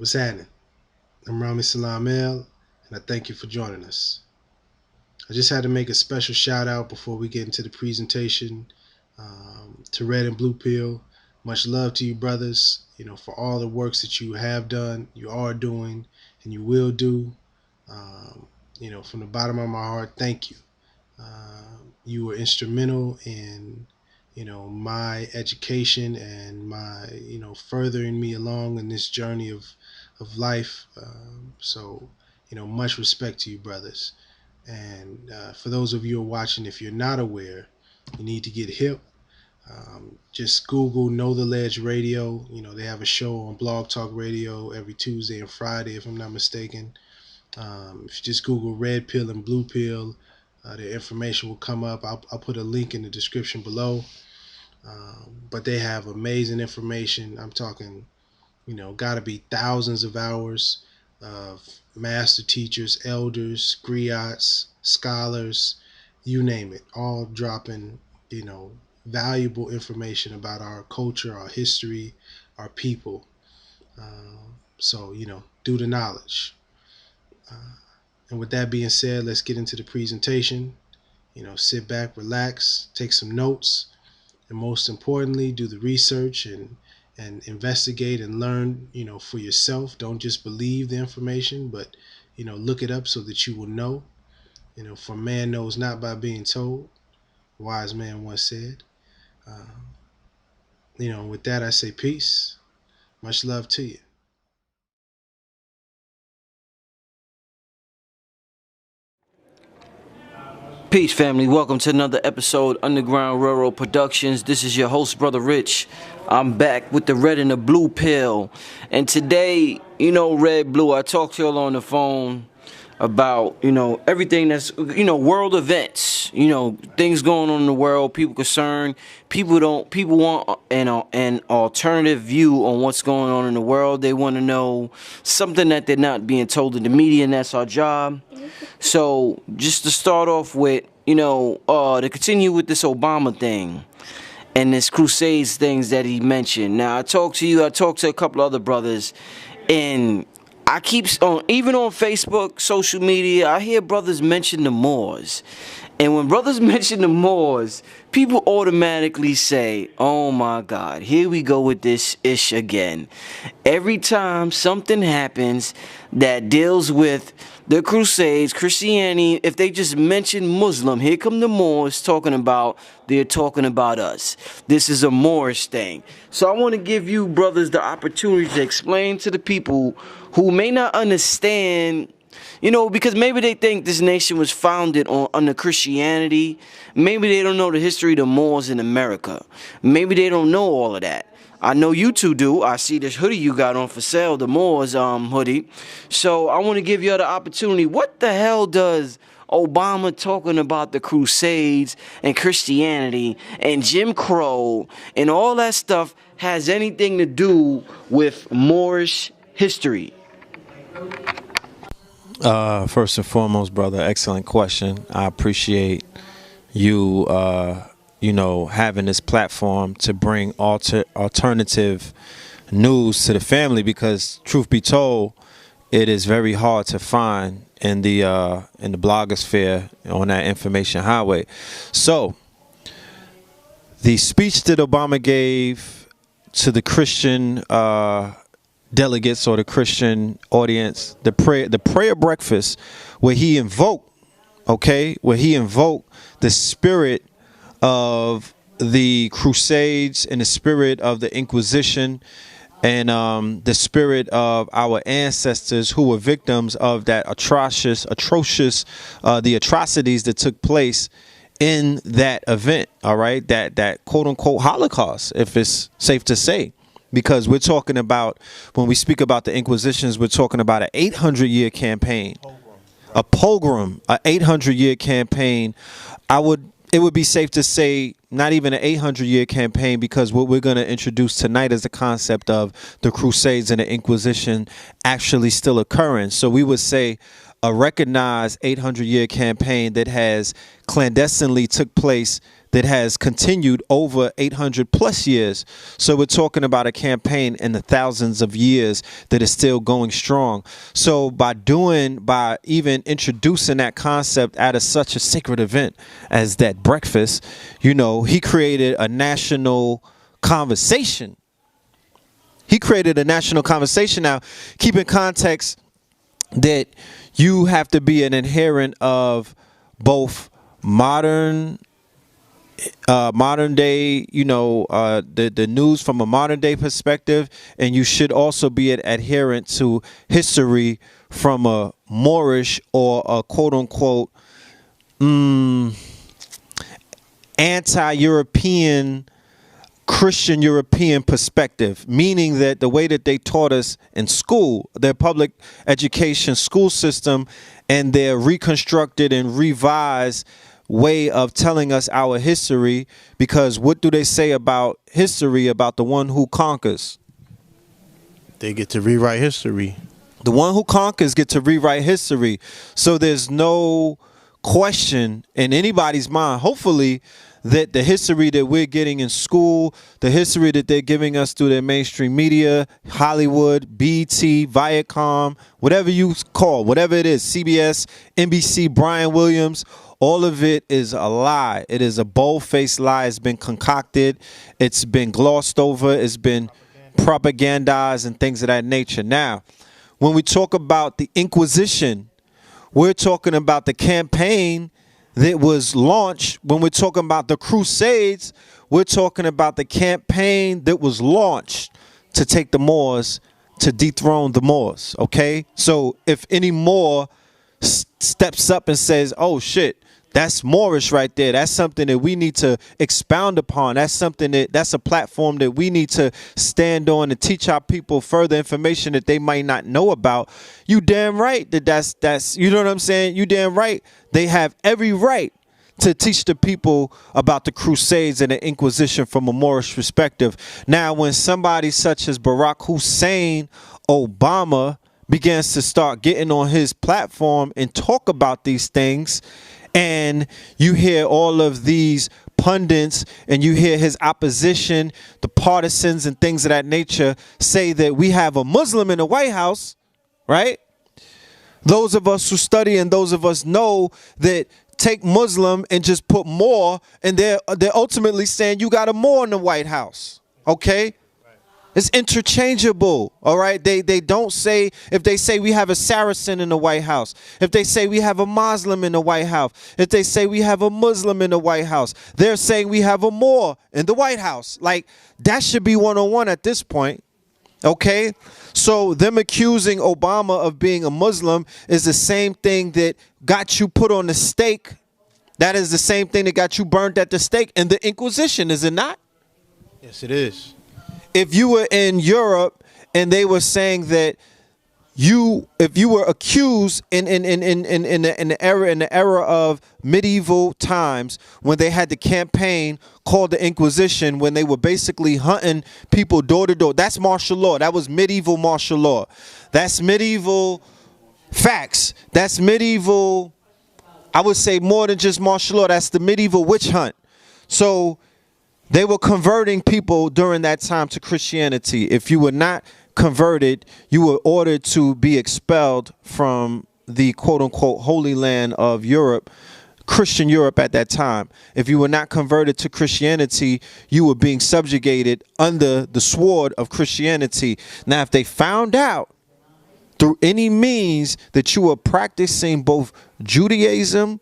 What's happening? I'm Rami Salam El, and I thank you for joining us. I just had to make a special shout out before we get into the presentation to Red and Blue Pill. Much love to you, brothers. For all the works that you have done, you are doing, and you will do. Um, from the bottom of my heart, thank you. You were instrumental in my education and my furthering me along in this journey of life. So much respect to you, brothers. And for those of you who are watching, if you're not aware, you need to get hip. Just Google Know the Ledge Radio. They have a show on Blog Talk Radio every Tuesday and Friday, if I'm not mistaken. If you just Google Red Pill and Blue Pill, the information will come up. I'll put a link in the description below. But they have amazing information. I'm talking, gotta be thousands of hours of master teachers, elders, griots, scholars, you name it, all dropping, valuable information about our culture, our history, our people. So, due to knowledge. And with that being said, let's get into the presentation. Sit back, relax, take some notes, and most importantly, do the research and investigate and learn, for yourself. Don't just believe the information, but look it up so that you will know. For man knows not by being told. A wise man once said. With that, I say peace. Much love to you. Peace, family. Welcome to another episode Underground Railroad Productions. This is your host, Brother Rich. I'm back with the red and the blue pill. And today, red, blue, I talked to y'all on the phone about, everything that's, world events, things going on in the world, people concerned. People want an alternative view on what's going on in the world. They want to know something that they're not being told in the media, and that's our job. So just to start off with, to continue with this Obama thing and this Crusades things that he mentioned. Now I talked to a couple other brothers, and I keep on, even on Facebook, social media, I hear brothers mention the Moors. And when brothers mention the Moors, people automatically say, oh my God, here we go with this ish again. Every time something happens that deals with the Crusades, Christianity, if they just mention Muslim, here come the Moors they're talking about us. This is a Moorish thing. So I want to give you brothers the opportunity to explain to the people who may not understand, because maybe they think this nation was founded under Christianity. Maybe they don't know the history of the Moors in America. Maybe they don't know all of that. I know you two do. I see this hoodie you got on for sale, the Moors hoodie. So I want to give you the opportunity. What the hell does Obama talking about the Crusades and Christianity and Jim Crow and all that stuff has anything to do with Moorish history? First and foremost, brother, excellent question. I appreciate you, having this platform to bring alternative news to the family, because truth be told, it is very hard to find in the blogosphere on that information highway. So, the speech that Obama gave to the Christian delegates or the Christian audience, the prayer breakfast, where he invoked the spirit of the Crusades and the spirit of the Inquisition and the spirit of our ancestors who were victims of that the atrocities that took place in that event. All right, that quote unquote Holocaust, if it's safe to say. Because we're talking about, when we speak about the Inquisitions, we're talking about an 800-year campaign, a pogrom, an 800-year campaign. It would be safe to say not even an 800-year campaign, because what we're going to introduce tonight is the concept of the Crusades and the Inquisition actually still occurring. So we would say a recognized 800-year campaign that has clandestinely took place that has continued over 800 plus years. So we're talking about a campaign in the thousands of years that is still going strong. So by even introducing that concept at such a sacred event as that breakfast, he created a national conversation. He created a national conversation. Now, keep in context that you have to be an adherent of both modern day, the news from a modern day perspective, and you should also be an adherent to history from a Moorish or a quote unquote anti-European, Christian European perspective, meaning that the way that they taught us in school, their public education school system, and their reconstructed and revised way of telling us our history, because what do they say about history, about the one who conquers? They get to rewrite history. The one who conquers get to rewrite history. So there's no question in anybody's mind, hopefully, that the history that we're getting in school, the history that they're giving us through their mainstream media, Hollywood, BT, Viacom, whatever you call, whatever it is, CBS, NBC, Brian Williams, all of it is a lie. It is a bold-faced lie. It's been concocted. It's been glossed over. It's been propagandized and things of that nature. Now, when we talk about the Inquisition, we're talking about the campaign that was launched. When we're talking about the Crusades, we're talking about the campaign that was launched to take the Moors, to dethrone the Moors, okay? So if any Moor steps up and says, oh shit, that's Moorish right there, that's something that we need to expound upon, that's a platform that we need to stand on and teach our people further information that they might not know about, you damn right that's you know what I'm saying? You damn right they have every right to teach the people about the Crusades and the Inquisition from a Moorish perspective. Now, when somebody such as Barack Hussein Obama begins to start getting on his platform and talk about these things, and you hear all of these pundits and you hear his opposition, the partisans and things of that nature, say that we have a Muslim in the White House, right? Those of us who study and those of us know that take Muslim and just put Moor, and they're ultimately saying you got a Moor in the White House, okay? It's interchangeable, all right? They don't say, if they say we have a Saracen in the White House, if they say we have a Muslim in the White House, if they say we have a Muslim in the White House, they're saying we have a Moor in the White House. Like, that should be 101 at this point, okay? So them accusing Obama of being a Muslim is the same thing that got you put on the stake. That is the same thing that got you burnt at the stake in the Inquisition, is it not? Yes, it is. If you were in Europe and they were saying that if you were accused in the era of medieval times, when they had the campaign called the Inquisition, when they were basically hunting people door to door, that's martial law. That was medieval martial law. That's medieval facts. That's medieval, I would say, more than just martial law. That's the medieval witch hunt. So they were converting people during that time to Christianity. If you were not converted, you were ordered to be expelled from the quote-unquote Holy Land of Europe, Christian Europe at that time. If you were not converted to Christianity, you were being subjugated under the sword of Christianity. Now, if they found out through any means that you were practicing both Judaism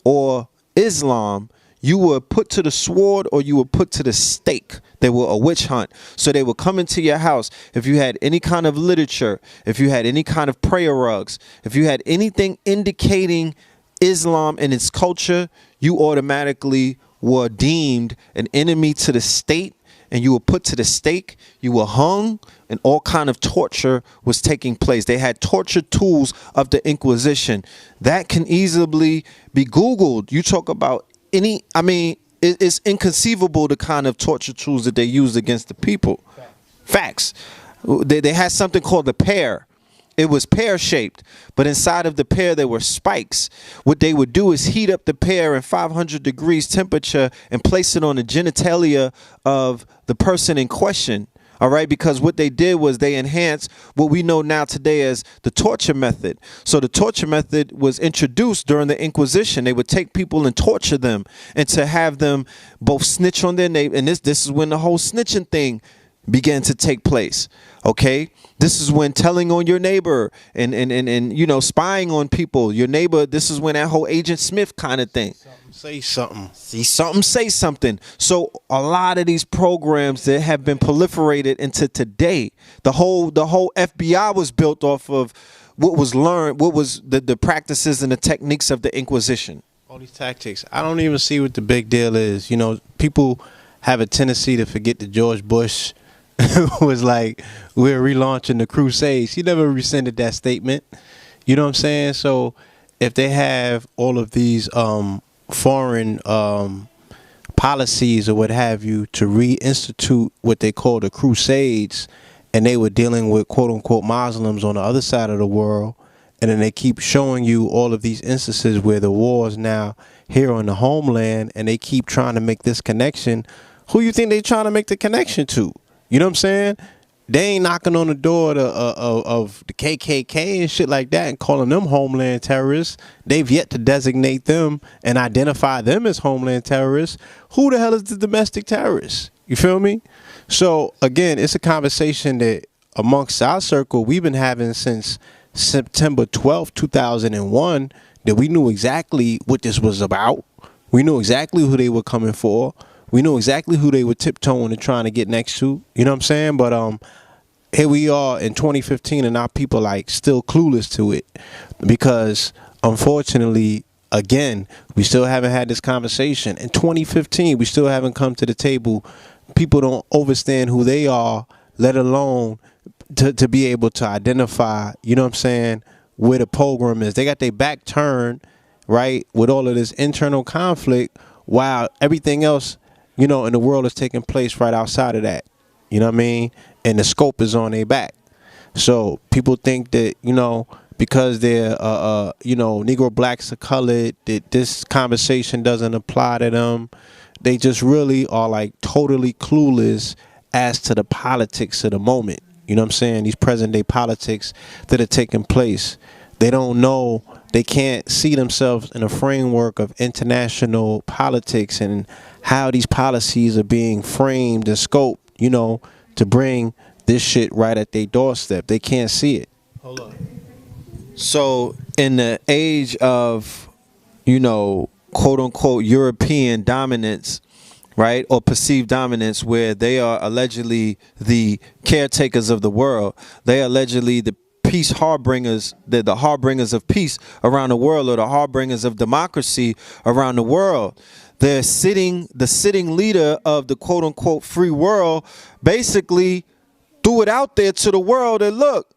or Islam, you were put to the sword or you were put to the stake. They were a witch hunt. So they would come into your house. If you had any kind of literature, if you had any kind of prayer rugs, if you had anything indicating Islam and its culture, you automatically were deemed an enemy to the state, and you were put to the stake, you were hung, and all kind of torture was taking place. They had torture tools of the Inquisition. That can easily be Googled. You talk about it's inconceivable the kind of torture tools that they used against the people. Facts. They had something called the pair. it was pear-shaped, but inside of the pear there were spikes. What they would do is heat up the pear in 500 degrees temperature and place it on the genitalia of the person in question. All right, because what they did was they enhanced what we know now today as the torture method. So the torture method was introduced during the Inquisition. They would take people and torture them, and to have them both snitch on their neighbor. And this is when the whole snitching thing began to take place. Okay, this is when telling on your neighbor and you know, spying on people, your neighbor. This is when that whole Agent Smith kind of thing. Say something. See something, say something. So a lot of these programs that have been proliferated into today, the whole FBI was built off of what was learned, what was the practices and the techniques of the Inquisition. All these tactics. I don't even see what the big deal is. You know, people have a tendency to forget that George Bush was like, we're relaunching the Crusades. He never rescinded that statement. You know what I'm saying? So if they have all of these foreign policies or what have you to reinstitute what they call the Crusades, and they were dealing with quote unquote Muslims on the other side of the world, and then they keep showing you all of these instances where the war is now here on the homeland, and they keep trying to make this connection. Who you think they trying to make the connection to? You know what I'm saying? They ain't knocking on the door of the KKK and shit like that and calling them homeland terrorists. They've yet to designate them and identify them as homeland terrorists. Who the hell is the domestic terrorist? You feel me? So, again, it's a conversation that amongst our circle we've been having since September 12th, 2001, that we knew exactly what this was about. We knew exactly who they were coming for. We knew exactly who they were tiptoeing and trying to get next to. You know what I'm saying? But here we are in 2015, and our people like still clueless to it, because unfortunately, again, we still haven't had this conversation. In 2015, we still haven't come to the table. People don't understand who they are, let alone to be able to identify, you know what I'm saying, where the program is. They got their back turned, right, with all of this internal conflict, while everything else, you know, in the world is taking place right outside of that. You know what I mean? And the scope is on their back. So people think that, you know, because they're, you know, Negro blacks are colored, that this conversation doesn't apply to them. They just really are like totally clueless as to the politics of the moment. You know what I'm saying? These present day politics that are taking place. They don't know, they can't see themselves in a framework of international politics and how these policies are being framed and scoped, you know, to bring this shit right at their doorstep. They can't see it. Hold on. So in the age of, you know, quote unquote European dominance, right, or perceived dominance, where they are allegedly the caretakers of the world, they are allegedly the peace harbingers, the harbingers of peace around the world, or the harbingers of democracy around the world. The sitting leader of the quote unquote free world basically threw it out there to the world and look,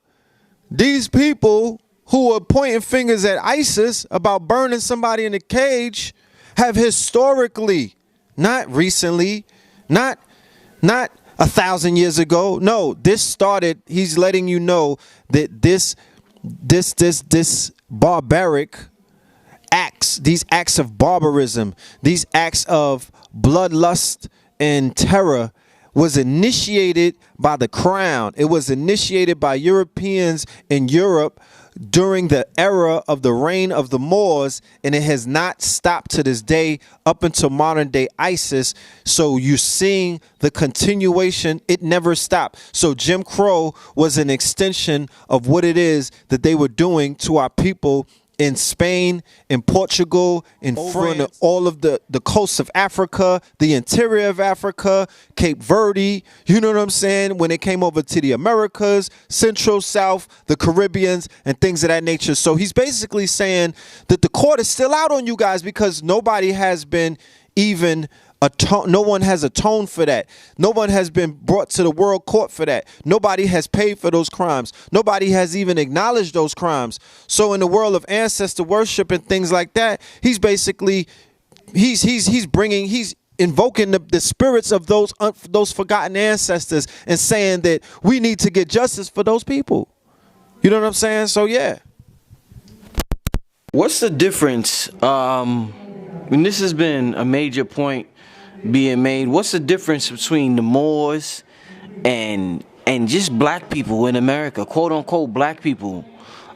these people who are pointing fingers at ISIS about burning somebody in a cage have historically, not recently, not 1,000 years ago. No, this started, he's letting you know that this barbaric acts, these acts of barbarism, these acts of bloodlust and terror was initiated by the crown. It was initiated by Europeans in Europe during the era of the reign of the Moors, and it has not stopped to this day up until modern day ISIS. So you're seeing the continuation. It never stopped. So Jim Crow was an extension of what it is that they were doing to our people in Spain, in Portugal, in France, all of the coasts of Africa, the interior of Africa, Cape Verde, you know what I'm saying? When it came over to the Americas, Central, South, the Caribbeans, and things of that nature. So he's basically saying that the court is still out on you guys because nobody has been even no one has atoned for that. No one has been brought to the world court for that. Nobody has paid for those crimes. Nobody has even acknowledged those crimes. So in the world of ancestor worship and things like that, he's basically he's invoking the spirits of those forgotten ancestors and saying that we need to get justice for those people. You know what I'm saying? So yeah. What's the difference? And this has been a major point being made. What's the difference between the Moors and just black people in America, quote unquote black people,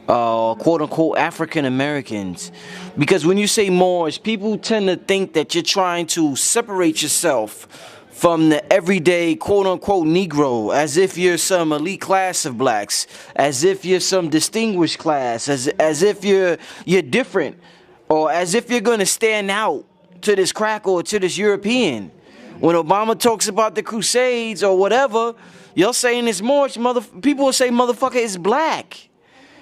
quote unquote African Americans? Because when you say Moors, people tend to think that you're trying to separate yourself from the everyday quote unquote Negro, as if you're some elite class of blacks, as if you're some distinguished class, as if you're different, or as if you're gonna stand out to this crack or to this European. When Obama talks about the Crusades or whatever, you're saying it's more. People will say motherfucker is black.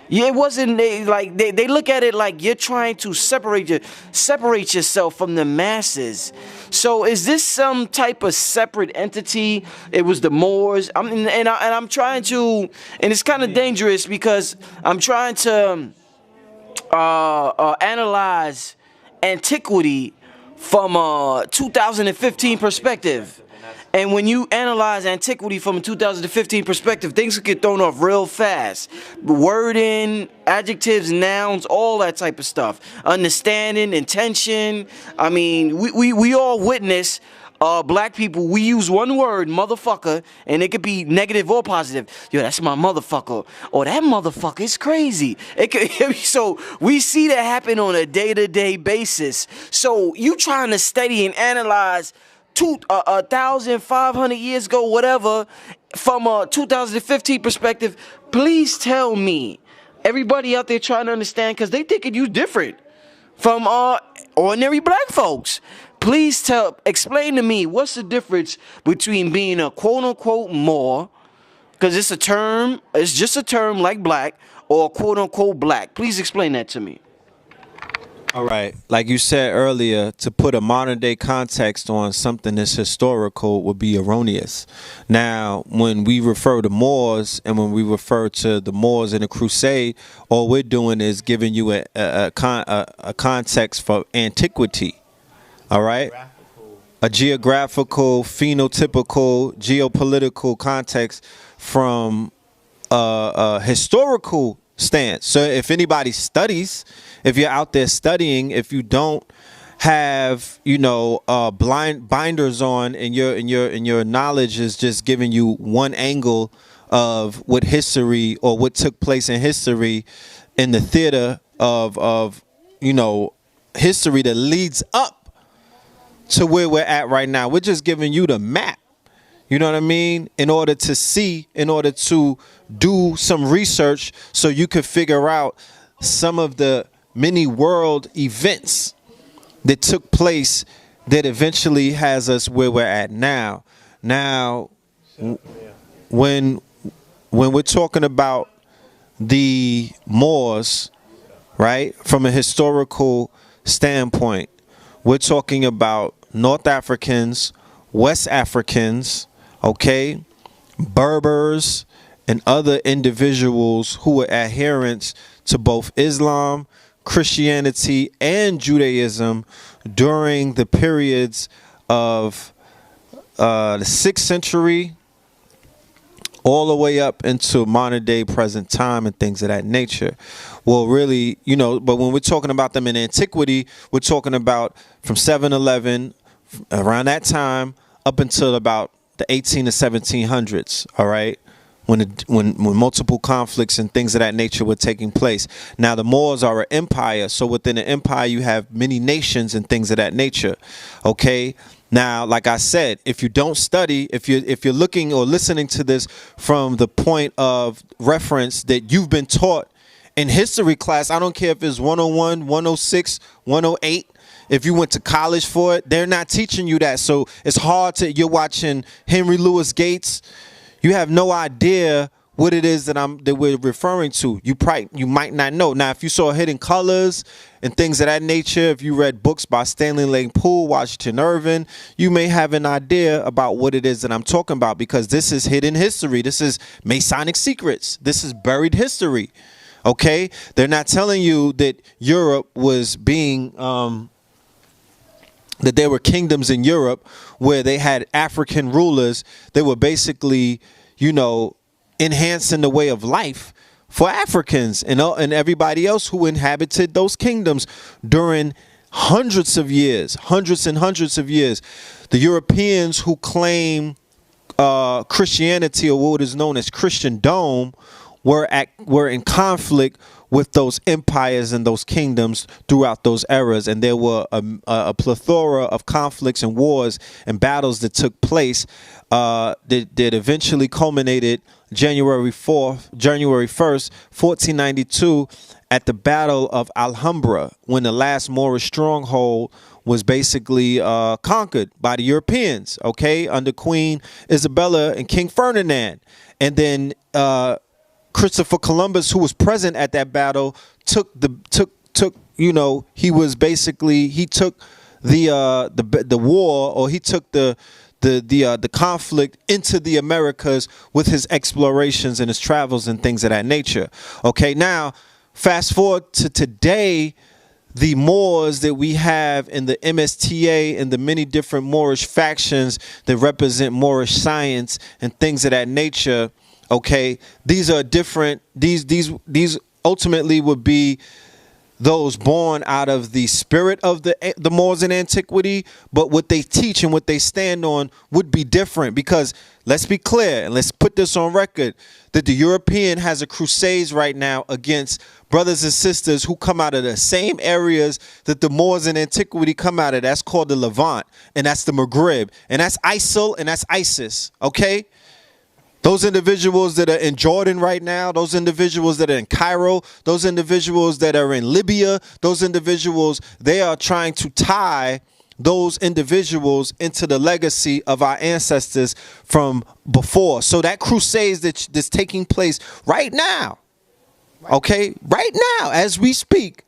Yeah, it wasn't they look at it like you're trying to separate yourself from the masses. So is this some type of separate entity? It was the Moors. I'm trying to, and it's kind of dangerous because I'm trying to analyze antiquity from a 2015 perspective. And when you analyze antiquity from a 2015 perspective, things get thrown off real fast. Wording, adjectives, nouns, all that type of stuff. Understanding, intention. I mean, we all witness black people, we use one word, motherfucker, and it could be negative or positive. Yo, that's my motherfucker. Or that motherfucker is crazy. So we see that happen on a day-to-day basis. So you trying to study and analyze 1,500 years ago, whatever, from a 2015 perspective, please tell me, everybody out there trying to understand, because they thinking you different from ordinary black folks. Please explain to me what's the difference between being a quote unquote Moor, because it's just a term like black, or quote unquote black. Please explain that to me. All right. Like you said earlier, to put a modern day context on something that's historical would be erroneous. Now, when we refer to Moors and when we refer to the Moors in the Crusade, all we're doing is giving you a context for antiquity. All right? A geographical, phenotypical, geopolitical context from a historical stance. So if anybody studies, if you're out there studying, if you don't have, blind binders on, and your knowledge is just giving you one angle of what history or what took place in history in the theater of history that leads up to where we're at right now. We're just giving you the map. You know what I mean? In order to do some research so you could figure out some of the many world events that took place that eventually has us where we're at now. Now, when we're talking about the Moors, right, from a historical standpoint, we're talking about North Africans, West Africans, okay, Berbers, and other individuals who were adherents to both Islam, Christianity, and Judaism during the periods of the 6th century all the way up into modern day present time and things of that nature. Well, really, but when we're talking about them in antiquity, we're talking about from 711, around that time, up until about the 18 to 1700s, all right? When multiple conflicts and things of that nature were taking place. Now, the Moors are an empire, so within an empire you have many nations and things of that nature, okay? Now, like I said, if you don't study, if you're looking or listening to this from the point of reference that you've been taught in history class, I don't care if it's 101, 106, 108, if you went to college for it, they're not teaching you that. So it's hard you're watching Henry Louis Gates, you have no idea what it is that we're referring to. You might not know. Now, if you saw Hidden Colors and things of that nature, if you read books by Stanley Lane Poole, Washington Irving, you may have an idea about what it is that I'm talking about, because this is hidden history. This is Masonic secrets. This is buried history. Okay? They're not telling you that Europe was being that there were kingdoms in Europe where they had African rulers. They were basically, enhancing the way of life for Africans and everybody else who inhabited those kingdoms during hundreds of years, hundreds and hundreds of years. The Europeans who claim Christianity, or what is known as Christendom, were in conflict with those empires and those kingdoms throughout those eras, and there were a plethora of conflicts and wars and battles that took place that eventually culminated January 1st, 1492, at the Battle of Alhambra, when the last Moorish stronghold was basically conquered by the Europeans, okay, under Queen Isabella and King Ferdinand. And then Christopher Columbus, who was present at that battle, took you know, he took the war, or he took the conflict into the Americas with his explorations and his travels and things of that nature. Okay, now fast forward to today. The Moors that we have in the MSTA and the many different Moorish factions that represent Moorish science and things of that nature. Okay, these are different. These ultimately would be those born out of the spirit of the Moors in antiquity, but what they teach and what they stand on would be different, because let's be clear and let's put this on record that the European has a crusade right now against brothers and sisters who come out of the same areas that the Moors in antiquity come out of. That's called the Levant, and that's the Maghreb, and that's ISIL, and that's ISIS, okay? Those individuals that are in Jordan right now, those individuals that are in Cairo, those individuals that are in Libya, those individuals, they are trying to tie those individuals into the legacy of our ancestors from before. So that crusade that's taking place right now, okay, right now as we speak,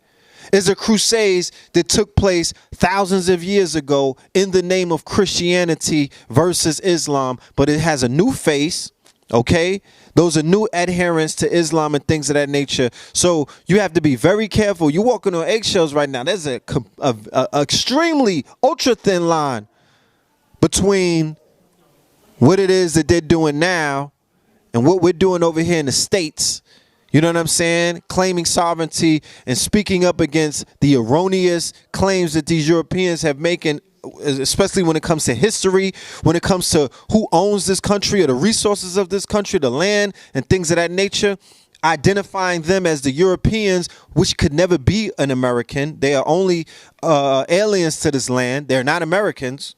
is a crusade that took place thousands of years ago in the name of Christianity versus Islam, but it has a new face. Okay, those are new adherents to Islam and things of that nature. So you have to be very careful. You're walking on eggshells right now. There's a extremely ultra thin line between what it is that they're doing now and what we're doing over here in the States. You know what I'm saying? Claiming sovereignty and speaking up against the erroneous claims that these Europeans have making, especially when it comes to history, when it comes to who owns this country or the resources of this country, the land and things of that nature, identifying them as the Europeans, which could never be an American. They are only aliens to this land. They're not Americans.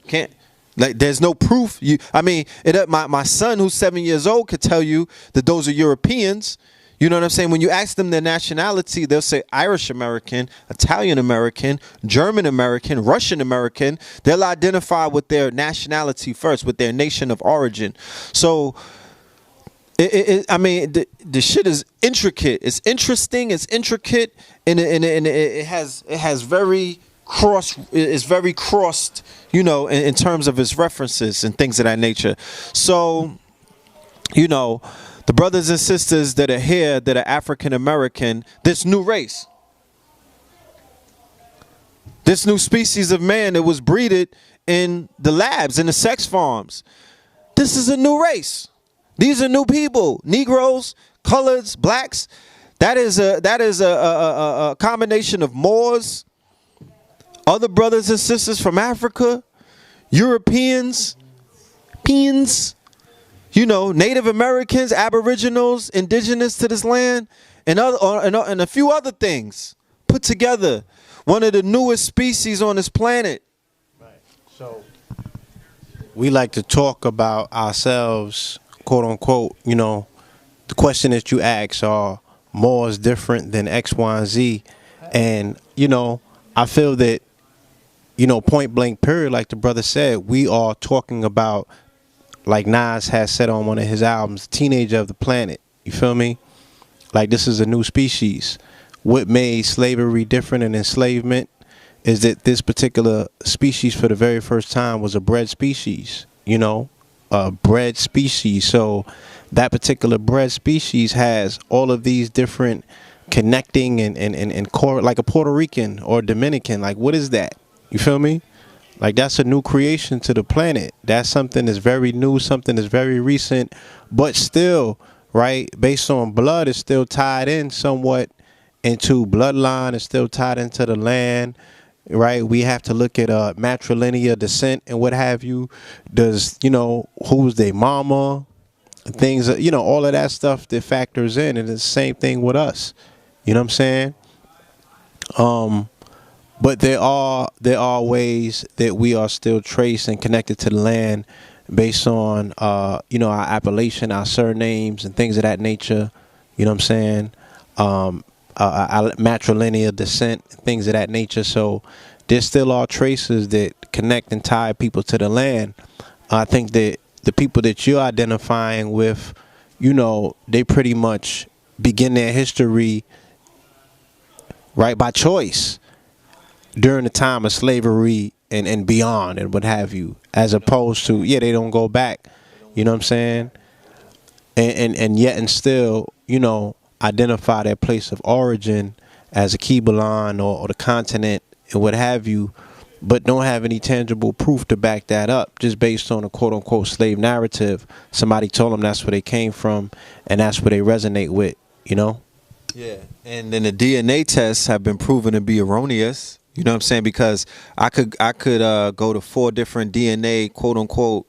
Can't. Like, there's no proof. My son, who's 7 years old, could tell you that those are Europeans. You know what I'm saying? When you ask them their nationality, they'll say Irish American, Italian American, German American, Russian American. They'll identify with their nationality first, with their nation of origin. So, the shit is intricate. It's interesting. It's intricate, and it has very crossed. It's very crossed. You know, in terms of its references and things of that nature. So, you know, the brothers and sisters that are here that are African American, this new race, this new species of man that was breeded in the labs, in the sex farms, this is a new race. These are new people, Negroes, coloreds, blacks. That is a combination of Moors, other brothers and sisters from Africa, Europeans, you know, Native Americans, Aboriginals, indigenous to this land, and a few other things put together. One of the newest species on this planet. Right. So we like to talk about ourselves, quote unquote. You know, the question that you ask are Moors different than X, Y, and Z, and you know, I feel that, you know, point blank period, like the brother said, we are talking about, like Nas has said on one of his albums, teenager of the planet. You feel me? Like, this is a new species. What made slavery different and enslavement is that this particular species for the very first time was a bred species, you know, a bred species. So that particular bred species has all of these different connecting and core, like a Puerto Rican or Dominican. Like, what is that? You feel me? Like, that's a new creation to the planet. That's something that's very new, something that's very recent, but still right? Based on blood, is still tied in somewhat into bloodline, is still tied into the land, right? We have to look at matrilineal descent and what have you. Does, who's their mama? Things, all of that stuff that factors in, and it's the same thing with us. You know what I'm saying? But there are ways that we are still traced and connected to the land based on our appellation, our surnames, and things of that nature. You know what I'm saying? Our matrilineal descent, things of that nature. So there still are traces that connect and tie people to the land. I think that the people that you're identifying with, they pretty much begin their history right by choice during the time of slavery and beyond and what have you, as opposed to, they don't go back, you know what I'm saying? And yet and still, identify their place of origin as a Kebalan or the continent and what have you, but don't have any tangible proof to back that up, just based on a quote-unquote slave narrative. Somebody told them that's where they came from, and that's where they resonate with, Yeah, and then the DNA tests have been proven to be erroneous. You know what I'm saying? Because I could go to 4 different DNA quote-unquote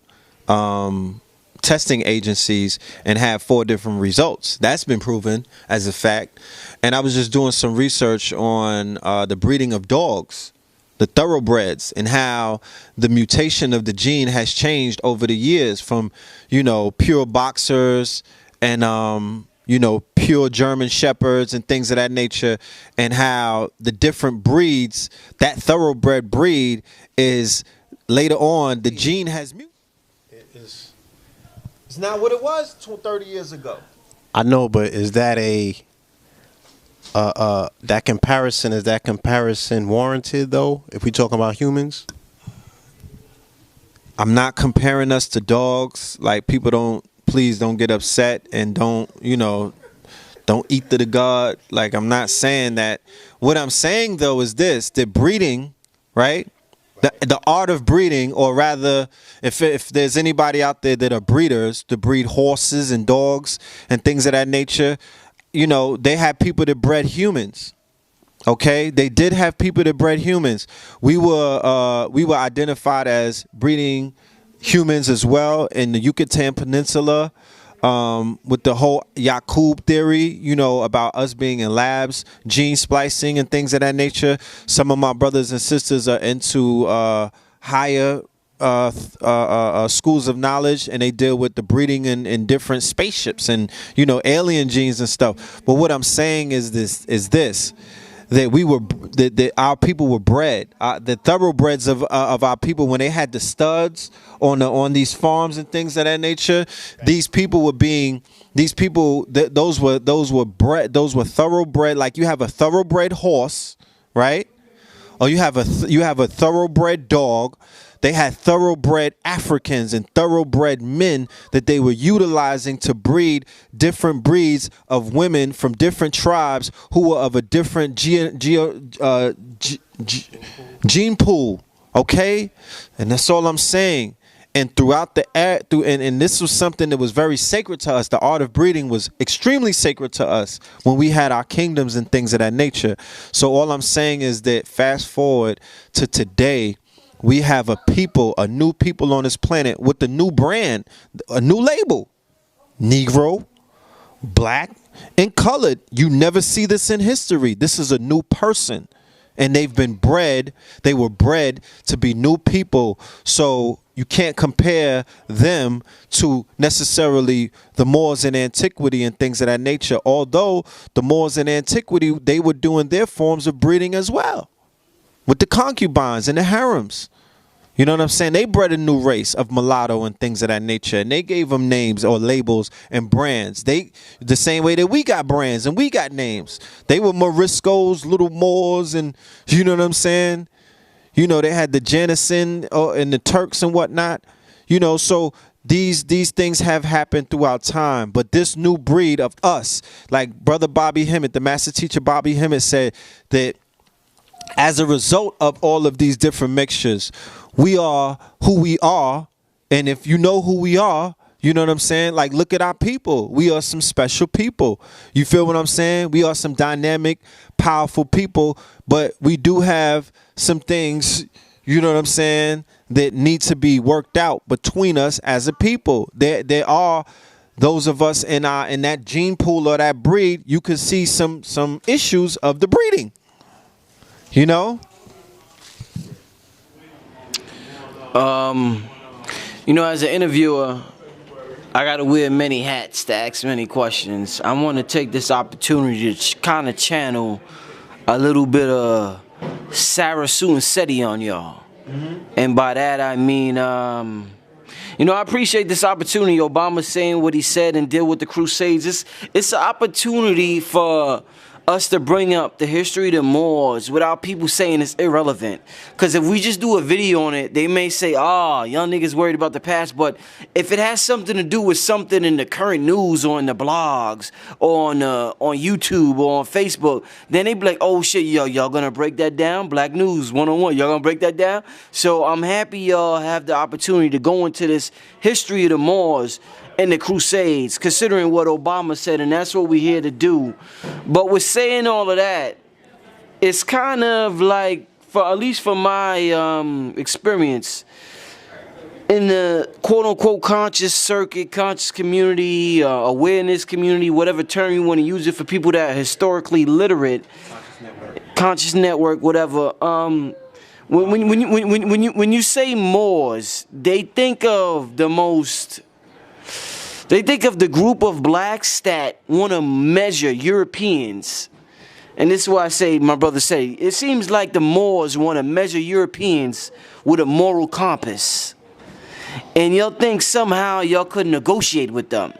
testing agencies and have 4 different results. That's been proven as a fact. And I was just doing some research on the breeding of dogs, the thoroughbreds, and how the mutation of the gene has changed over the years from, pure boxers and, pure German shepherds and things of that nature, and how the different breeds, that thoroughbred breed is later on, the gene has mutated. It's not what it was 30 years ago. I know, but is that that comparison warranted though, if we talk about humans? I'm not comparing us to dogs. Like, please don't get upset and don't eat to the God. Like, I'm not saying that. What I'm saying though is this: that breeding, right? The art of breeding, or rather, if there's anybody out there that are breeders to breed horses and dogs and things of that nature, they had people that bred humans. Okay, they did have people that bred humans. We were identified as breeding humans as well in the Yucatan Peninsula, with the whole Yakub theory, about us being in labs, gene splicing and things of that nature. Some of my brothers and sisters are into higher schools of knowledge, and they deal with the breeding in different spaceships and alien genes and stuff. But what I'm saying is this. That our people were bred. The thoroughbreds of our people, when they had the studs on these farms and things of that nature, those were thoroughbred. Like, you have a thoroughbred horse, right? Or you have a thoroughbred dog. They had thoroughbred Africans and thoroughbred men that they were utilizing to breed different breeds of women from different tribes who were of a different gene pool. Okay, and that's all I'm saying. And and this was something that was very sacred to us. The art of breeding was extremely sacred to us when we had our kingdoms and things of that nature. So all I'm saying is that fast forward to today, we have a new people on this planet with a new brand, a new label: Negro, Black, and colored. You never see this in history. This is a new person, and they were bred to be new people. So you can't compare them to necessarily the Moors in antiquity and things of that nature. Although the Moors in antiquity, they were doing their forms of breeding as well, with the concubines and the harems. You know what I'm saying? They bred a new race of mulatto and things of that nature, and they gave them names or labels and brands. The same way that we got brands and we got names. They were Moriscos, little Moors, and you know what I'm saying? They had the Janison and the Turks and whatnot. So these things have happened throughout time. But this new breed of us, like Brother Bobby Hemmett, the master teacher Bobby Hemmett, said that as a result of all of these different mixtures, we are who we are. And if you know who we are, You know what I'm saying? Like, look at our people. We are some special people. You feel what I'm saying? We are some dynamic, powerful people, but we do have some things, you know what I'm saying, that need to be worked out between us as a people. There are those of us in that gene pool or that breed. You could see some issues of the breeding. You know? You know, as an interviewer, I gotta wear many hats to ask many questions. I want to take this opportunity to kind of channel a little bit of Sarah Sue and Seti on y'all. And by that I mean, you know, I appreciate this opportunity. Obama saying what he said and deal with the Crusades. It's an opportunity for us to bring up the history of the Moors without people saying it's irrelevant. Because if we just do a video on it, they may say, oh, young niggas worried about the past. But if it has something to do with something in the current news or in the blogs or on YouTube or on Facebook, then they be like, oh shit, y'all gonna break that down? Black News 101, y'all gonna break that down? So I'm happy y'all have the opportunity to go into this history of the Moors and the Crusades, considering what Obama said, and that's what we're here to do. But with saying all of that, it's kind of like, at least for my experience, in the quote-unquote conscious circuit, conscious community, awareness community, whatever term you want to use it for people that are historically literate, conscious network, whatever. When you say Moors, they think of the most... They think of the group of blacks that want to measure Europeans. And this is why I say, my brother say, it seems like the Moors want to measure Europeans with a moral compass. And y'all think somehow y'all could negotiate with them.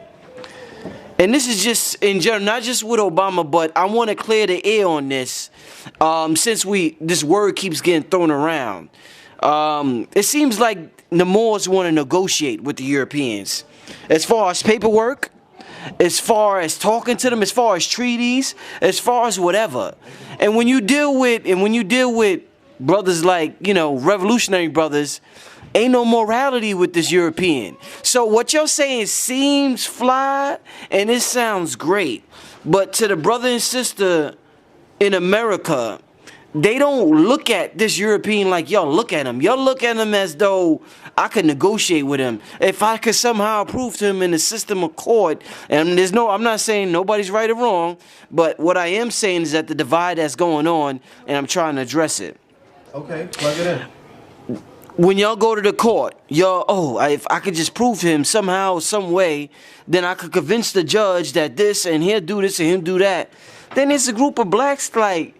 And this is just in general, not just with Obama, but I want to clear the air on this. Since this word keeps getting thrown around. It seems like the Moors want to negotiate with the Europeans. As far as paperwork, as far as talking to them, as far as treaties, as far as whatever. And when you deal with brothers like, you know, revolutionary brothers, ain't no morality with this European. So what you're saying seems fly and it sounds great. But to the brother and sister in America, they don't look at this European like y'all look at him. Y'all look at him as though I could negotiate with him. If I could somehow prove to him in the system of court, and I'm not saying nobody's right or wrong, but what I am saying is that the divide that's going on, and I'm trying to address it. Okay, plug it in. When y'all go to the court, if I could just prove to him somehow, some way, then I could convince the judge that this, and he'll do this, and he'll do that. Then there's a group of blacks like,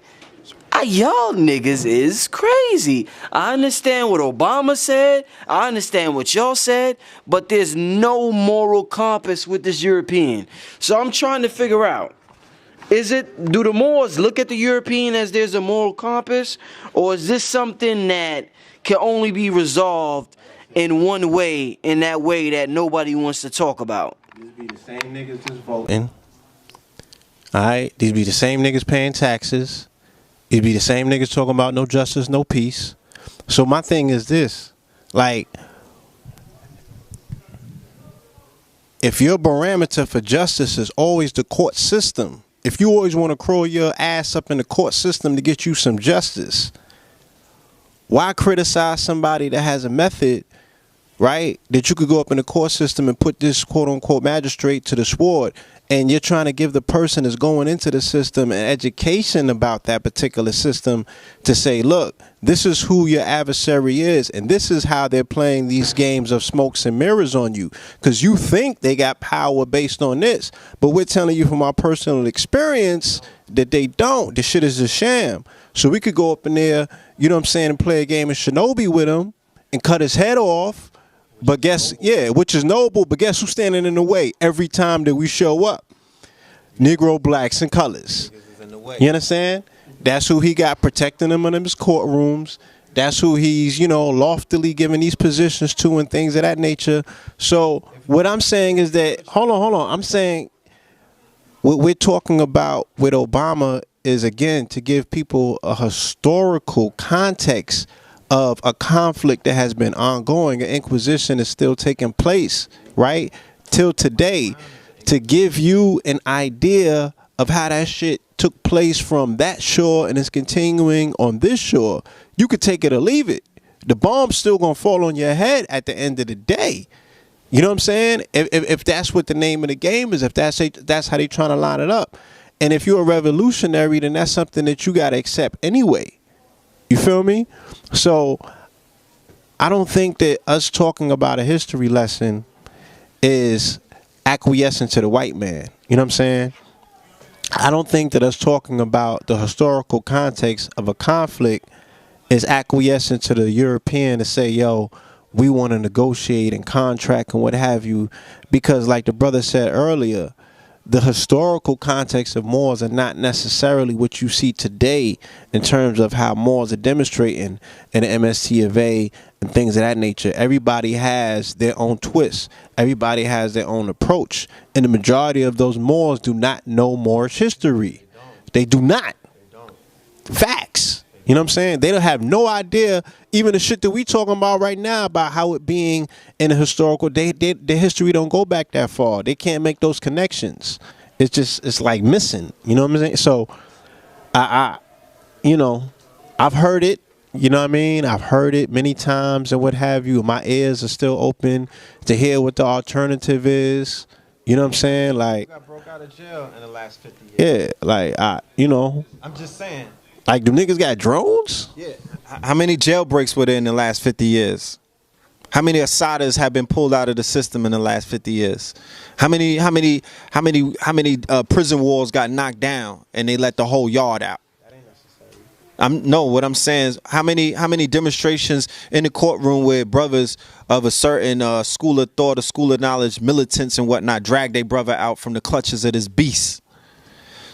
y'all niggas is crazy. I understand what Obama said. I understand what y'all said. But there's no moral compass with this European. So I'm trying to figure out, do the Moors look at the European as there's a moral compass? Or is this something that can only be resolved in one way, in that way that nobody wants to talk about? These be the same niggas just voting. Alright, these be the same niggas paying taxes. It'd be the same niggas talking about no justice, no peace. So my thing is this, like, if your barometer for justice is always the court system, if you always want to crawl your ass up in the court system to get you some justice, why criticize somebody that has a method, right, that you could go up in the court system and put this quote-unquote magistrate to the sword, and you're trying to give the person that's going into the system an education about that particular system to say, look, this is who your adversary is, and this is how they're playing these games of smokes and mirrors on you, because you think they got power based on this, but we're telling you from our personal experience that they don't. This shit is a sham. So we could go up in there, you know what I'm saying, and play a game of Shinobi with him and cut his head off. But which is noble, but guess who's standing in the way every time that we show up? Negro, blacks, and colors. You understand? That's who he got protecting him in his courtrooms. That's who he's, you know, loftily giving these positions to and things of that nature. So what I'm saying is that, hold on. I'm saying what we're talking about with Obama is, again, to give people a historical context of a conflict that has been ongoing. An inquisition is still taking place, right? till today to give you an idea of how that shit took place from that shore and is continuing on this shore. You could take it or leave it. The bomb's still gonna fall on your head at the end of the day. You know what I'm saying? If that's what the name of the game is, if that's how they trying to line it up. And if you're a revolutionary, then that's something that you gotta accept anyway. You feel me? So I don't think that us talking about a history lesson is acquiescing to the white man. You know what I'm saying? I don't think that us talking about the historical context of a conflict is acquiescing to the European to say, yo, we want to negotiate and contract and what have you. Because like the brother said earlier, the historical context of Moors are not necessarily what you see today in terms of how Moors are demonstrating in the MST of A and things of that nature. Everybody has their own twist. Everybody has their own approach. And the majority of those Moors do not know Moorish history. They do not. Facts. You know what I'm saying? They don't have no idea, even the shit that we talking about right now about how it being in a historical, their history don't go back that far. They can't make those connections. It's like missing. You know what I'm saying? So I you know, I've heard it. You know what I mean? I've heard it many times and what have you. My ears are still open to hear what the alternative is. You know what I'm saying? Like, got broke out of jail in the last 50 years. yeah, like you know, I'm just saying. like them niggas got drones? Yeah. How many jailbreaks were there in the last 50 years? How many Asadas have been pulled out of the system in the last 50 years? How many prison walls got knocked down and they let the whole yard out? That ain't necessary. What I'm saying is how many demonstrations in the courtroom where brothers of a certain school of thought, a school of knowledge, militants and whatnot drag their brother out from the clutches of this beast.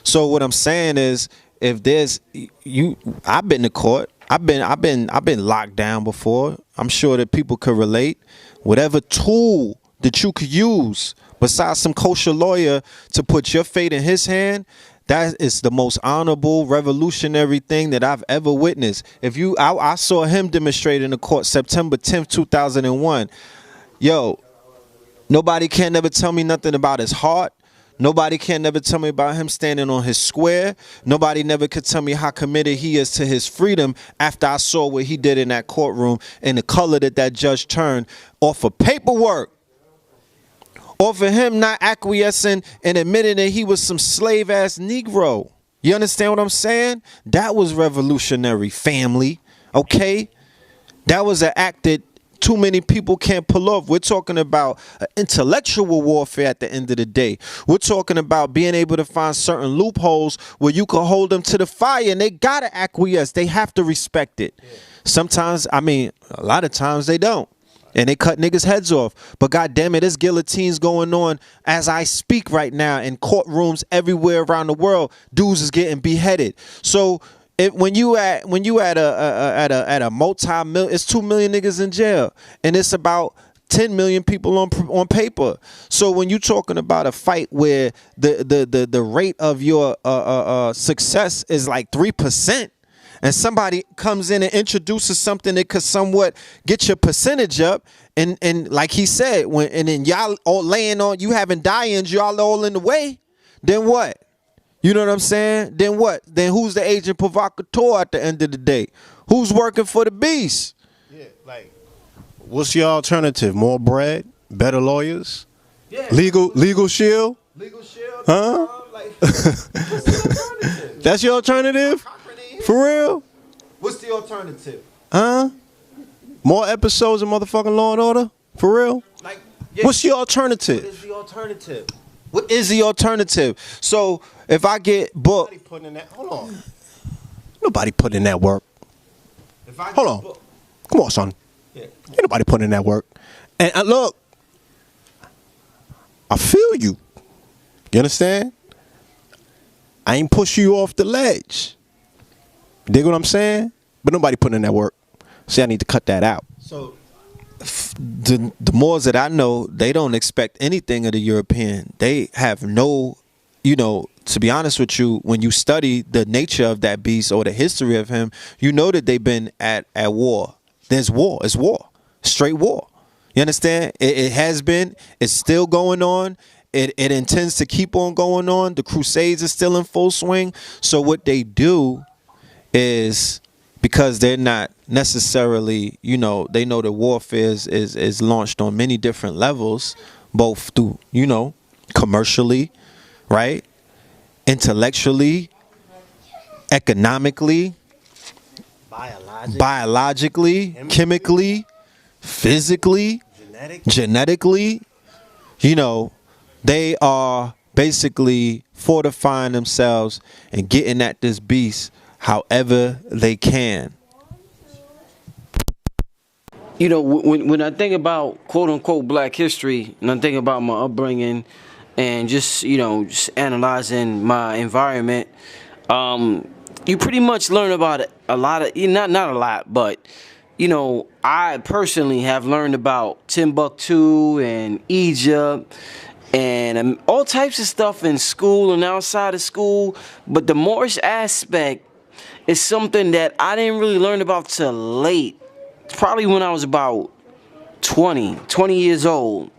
So what I'm saying is, if there's I've been to court. I've been locked down before. I'm sure that people could relate. Whatever tool that you could use besides some kosher lawyer to put your fate in his hand, that is the most honorable revolutionary thing that I've ever witnessed. I saw him demonstrate in the court September 10th, 2001. Yo, nobody can never tell me nothing about his heart. Nobody can never tell me about him standing on his square. Nobody never could tell me how committed he is to his freedom after I saw what he did in that courtroom and the color that judge turned off of paperwork. Off of him not acquiescing and admitting that he was some slave-ass Negro. You understand what I'm saying? That was revolutionary, family. Okay? That was an act that too many people can't pull off. We're talking about intellectual warfare at the end of the day. We're talking about being able to find certain loopholes where you can hold them to the fire and they gotta acquiesce. They have to respect it. Yeah. Sometimes, a lot of times they don't. And they cut niggas' heads off. But goddamn it, there's guillotines going on as I speak right now in courtrooms everywhere around the world. Dudes is getting beheaded. So when you at a multi-million, it's 2 million niggas in jail, and it's about 10 million people on paper. So when you're talking about a fight where the rate of your success is like 3%, and somebody comes in and introduces something that could somewhat get your percentage up, and like he said, then y'all all laying on, you having die-ins, y'all all in the way, then what? You know what I'm saying? Then what? Then who's the agent provocateur at the end of the day? Who's working for the beast? Yeah, like, what's your alternative? More bread? Better lawyers? Yeah. Legal shield? Legal shield? Huh? What's the alternative? That's your alternative? For real? What's the alternative? Huh? More episodes of motherfucking Law and Order? For real? Like, yeah. What's your alternative? What is the alternative? What is the alternative? So if I get booked, Nobody putting in that work. Hold on. Come on, son. Yeah. Ain't nobody putting in that work. And look, I feel you. You understand? I ain't push you off the ledge. Dig what I'm saying? But nobody putting in that work. See, I need to cut that out. So the Moors that I know, they don't expect anything of the European. They have no, to be honest with you, when you study the nature of that beast or the history of him, you know that they've been at war. There's war. It's war. Straight war. You understand? It has been. It's still going on. It intends to keep on going on. The Crusades are still in full swing. So what they do is, because they're not necessarily, you know, they know that warfare is launched on many different levels, both through, you know, commercially, right? Intellectually, economically, biologically, chemically, physically, genetically, you know, they are basically fortifying themselves and getting at this beast however they can. You know, when I think about quote unquote Black history, and I think about my upbringing, and just, you know, just analyzing my environment, you pretty much learn about a lot of, not a lot, but, you know, I personally have learned about Timbuktu and Egypt and all types of stuff in school and outside of school. But the Moorish aspect is something that I didn't really learn about till late. Probably when I was about 20 years old.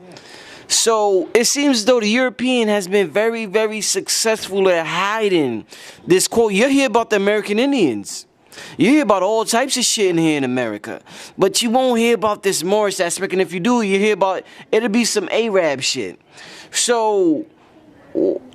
So it seems as though the European has been very, very successful at hiding this quote. You hear about the American Indians. You hear about all types of shit in here in America. But you won't hear about this Moorish aspect. And if you do, you hear about, it'll be some Arab shit. So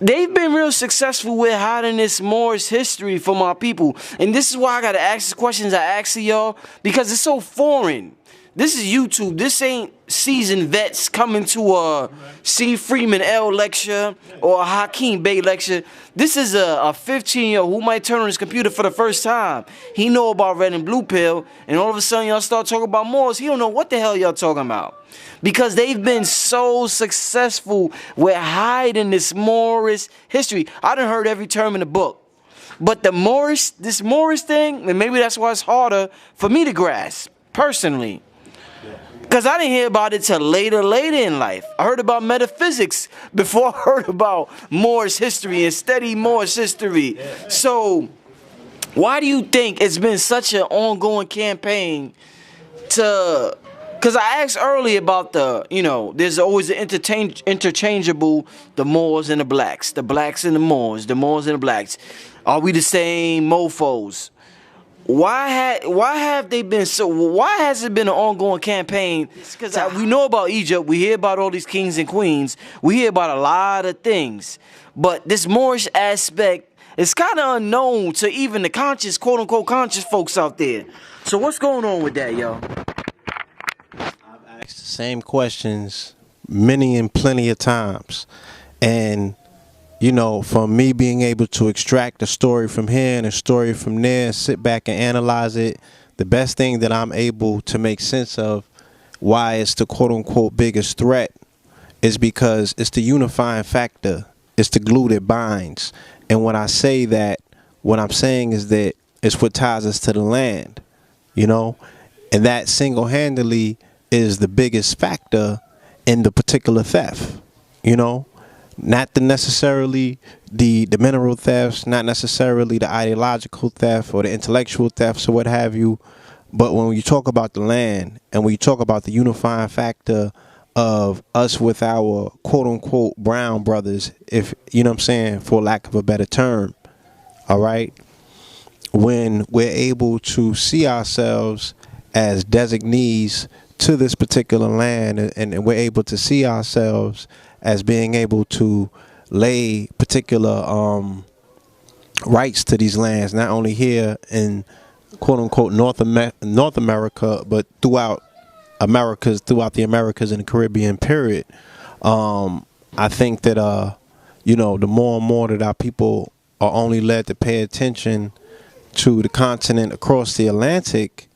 they've been real successful with hiding this Moorish history from our people. And this is why I got to ask the questions I ask y'all, because it's so foreign. This is YouTube. This ain't seasoned vets coming to a C. Freeman L lecture or a Hakeem Bey lecture. This is a 15-year-old who might turn on his computer for the first time. He know about red and blue pill, and all of a sudden y'all start talking about Moors. He don't know what the hell y'all talking about. Because they've been so successful with hiding this Moorish history. I done heard every term in the book. But this Moorish thing, and maybe that's why it's harder for me to grasp, personally. Because I didn't hear about it till later in life. I heard about metaphysics before I heard about Moorish history and study Moorish history. So, why do you think it's been such an ongoing campaign to... Because I asked earlier about there's always an interchangeable, the Moors and the blacks and the Moors and the blacks. Are we the same mofos? Why have they been so? Why has it been an ongoing campaign? Because we know about Egypt, we hear about all these kings and queens, we hear about a lot of things, but this Moorish aspect is kind of unknown to even the conscious, quote unquote, conscious folks out there. So what's going on with that, yo? I've asked the same questions many and plenty of times, and you know, from me being able to extract a story from here and a story from there, sit back and analyze it, the best thing that I'm able to make sense of why it's the quote-unquote biggest threat is because it's the unifying factor. It's the glue that binds. And when I say that, what I'm saying is that it's what ties us to the land, you know? And that single-handedly is the biggest factor in the particular theft, you know? Not necessarily the mineral thefts, not necessarily the ideological theft or the intellectual thefts or what have you. But when you talk about the land and when you talk about the unifying factor of us with our quote unquote brown brothers, if you know what I'm saying, for lack of a better term, all right, when we're able to see ourselves as designees to this particular land and we're able to see ourselves as being able to lay particular rights to these lands, not only here in quote-unquote North America, but throughout the Americas and the Caribbean period. I think that, you know, the more and more that our people are only led to pay attention to the continent across the Atlantic,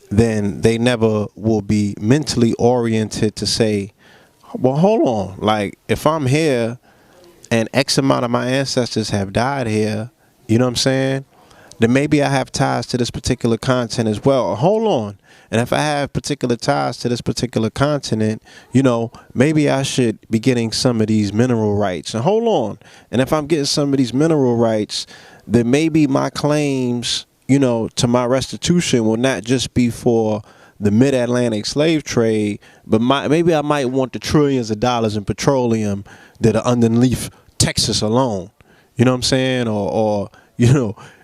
then they never will be mentally oriented to say, well, hold on, like, if I'm here and X amount of my ancestors have died here, you know what I'm saying, then maybe I have ties to this particular continent as well. Hold on. And if I have particular ties to this particular continent, you know, maybe I should be getting some of these mineral rights. And hold on. And if I'm getting some of these mineral rights, then maybe my claims, you know, to my restitution will not just be for the mid-Atlantic slave trade, but maybe I might want the trillions of dollars in petroleum that are underneath Texas alone. You know what I'm saying? Or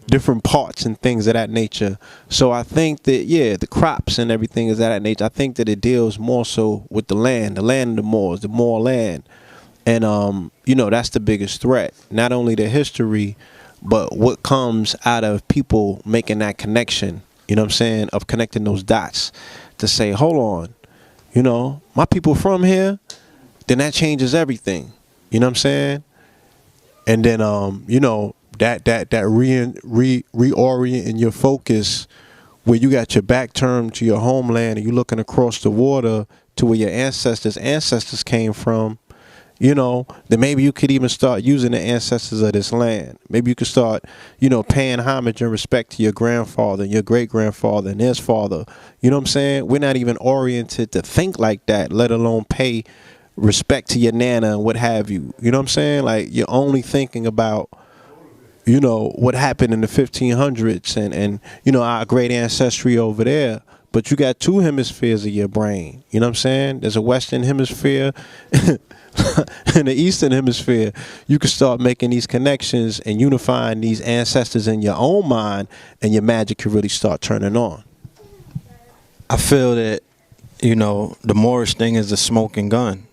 different parts and things of that nature. So I think that, the crops and everything is of that nature. I think that it deals more so with the land of the Moors, the Moor land. And, that's the biggest threat. Not only the history, but what comes out of people making that connection, you know what I'm saying, of connecting those dots to say, hold on, my people from here, then that changes everything. You know what I'm saying? And then, that reorienting your focus where you got your back turned to your homeland and you're looking across the water to where your ancestors came from, then maybe you could even start using the ancestors of this land. Maybe you could start, paying homage and respect to your grandfather and your great-grandfather and his father. You know what I'm saying? We're not even oriented to think like that, let alone pay respect to your nana and what have you. You know what I'm saying? Like, you're only thinking about, what happened in the 1500s and our great ancestry over there. But you got two hemispheres of your brain. You know what I'm saying? There's a Western hemisphere in the Eastern hemisphere. You can start making these connections and unifying these ancestors in your own mind, and your magic can really start turning on. I feel that, the Moorish thing is a smoking gun.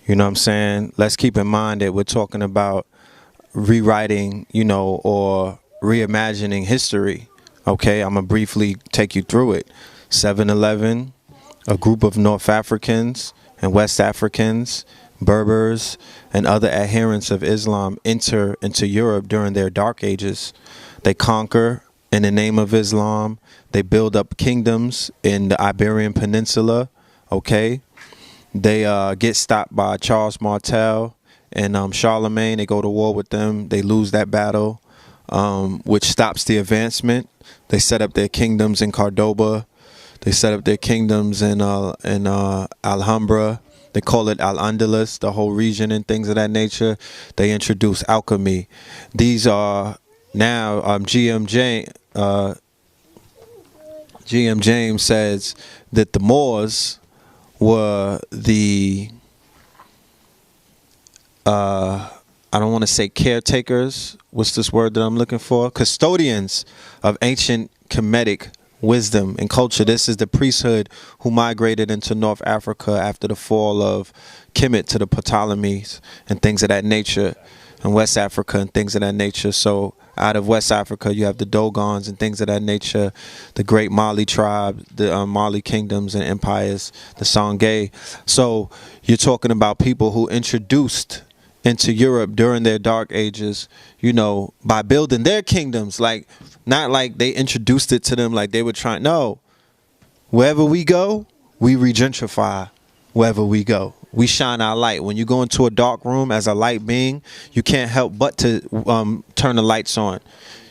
You know what I'm saying? Let's keep in mind that we're talking about rewriting, or reimagining history. Okay, I'm going to briefly take you through it. 7/11, a group of North Africans and West Africans, Berbers, and other adherents of Islam enter into Europe during their dark ages. They conquer in the name of Islam. They build up kingdoms in the Iberian Peninsula. Okay, they get stopped by Charles Martel and Charlemagne. They go to war with them. They lose that battle, which stops the advancement. They set up their kingdoms in Cordoba. They set up their kingdoms in Alhambra. They call it Al-Andalus, the whole region and things of that nature. They introduce alchemy. These are now GM James says that the Moors were the I don't want to say caretakers. What's this word that I'm looking for? Custodians of ancient Kemetic wisdom and culture. This is the priesthood who migrated into North Africa after the fall of Kemet to the Ptolemies and things of that nature, and West Africa and things of that nature. So out of West Africa, you have the Dogons and things of that nature, the great Mali tribe, the Mali kingdoms and empires, the Sangay. So you're talking about people who introduced into Europe during their dark ages, by building their kingdoms. Like, not like they introduced it to them like they were trying. No, wherever we go, we regentrify. Wherever we go, we shine our light. When you go into a dark room as a light being, you can't help but to turn the lights on.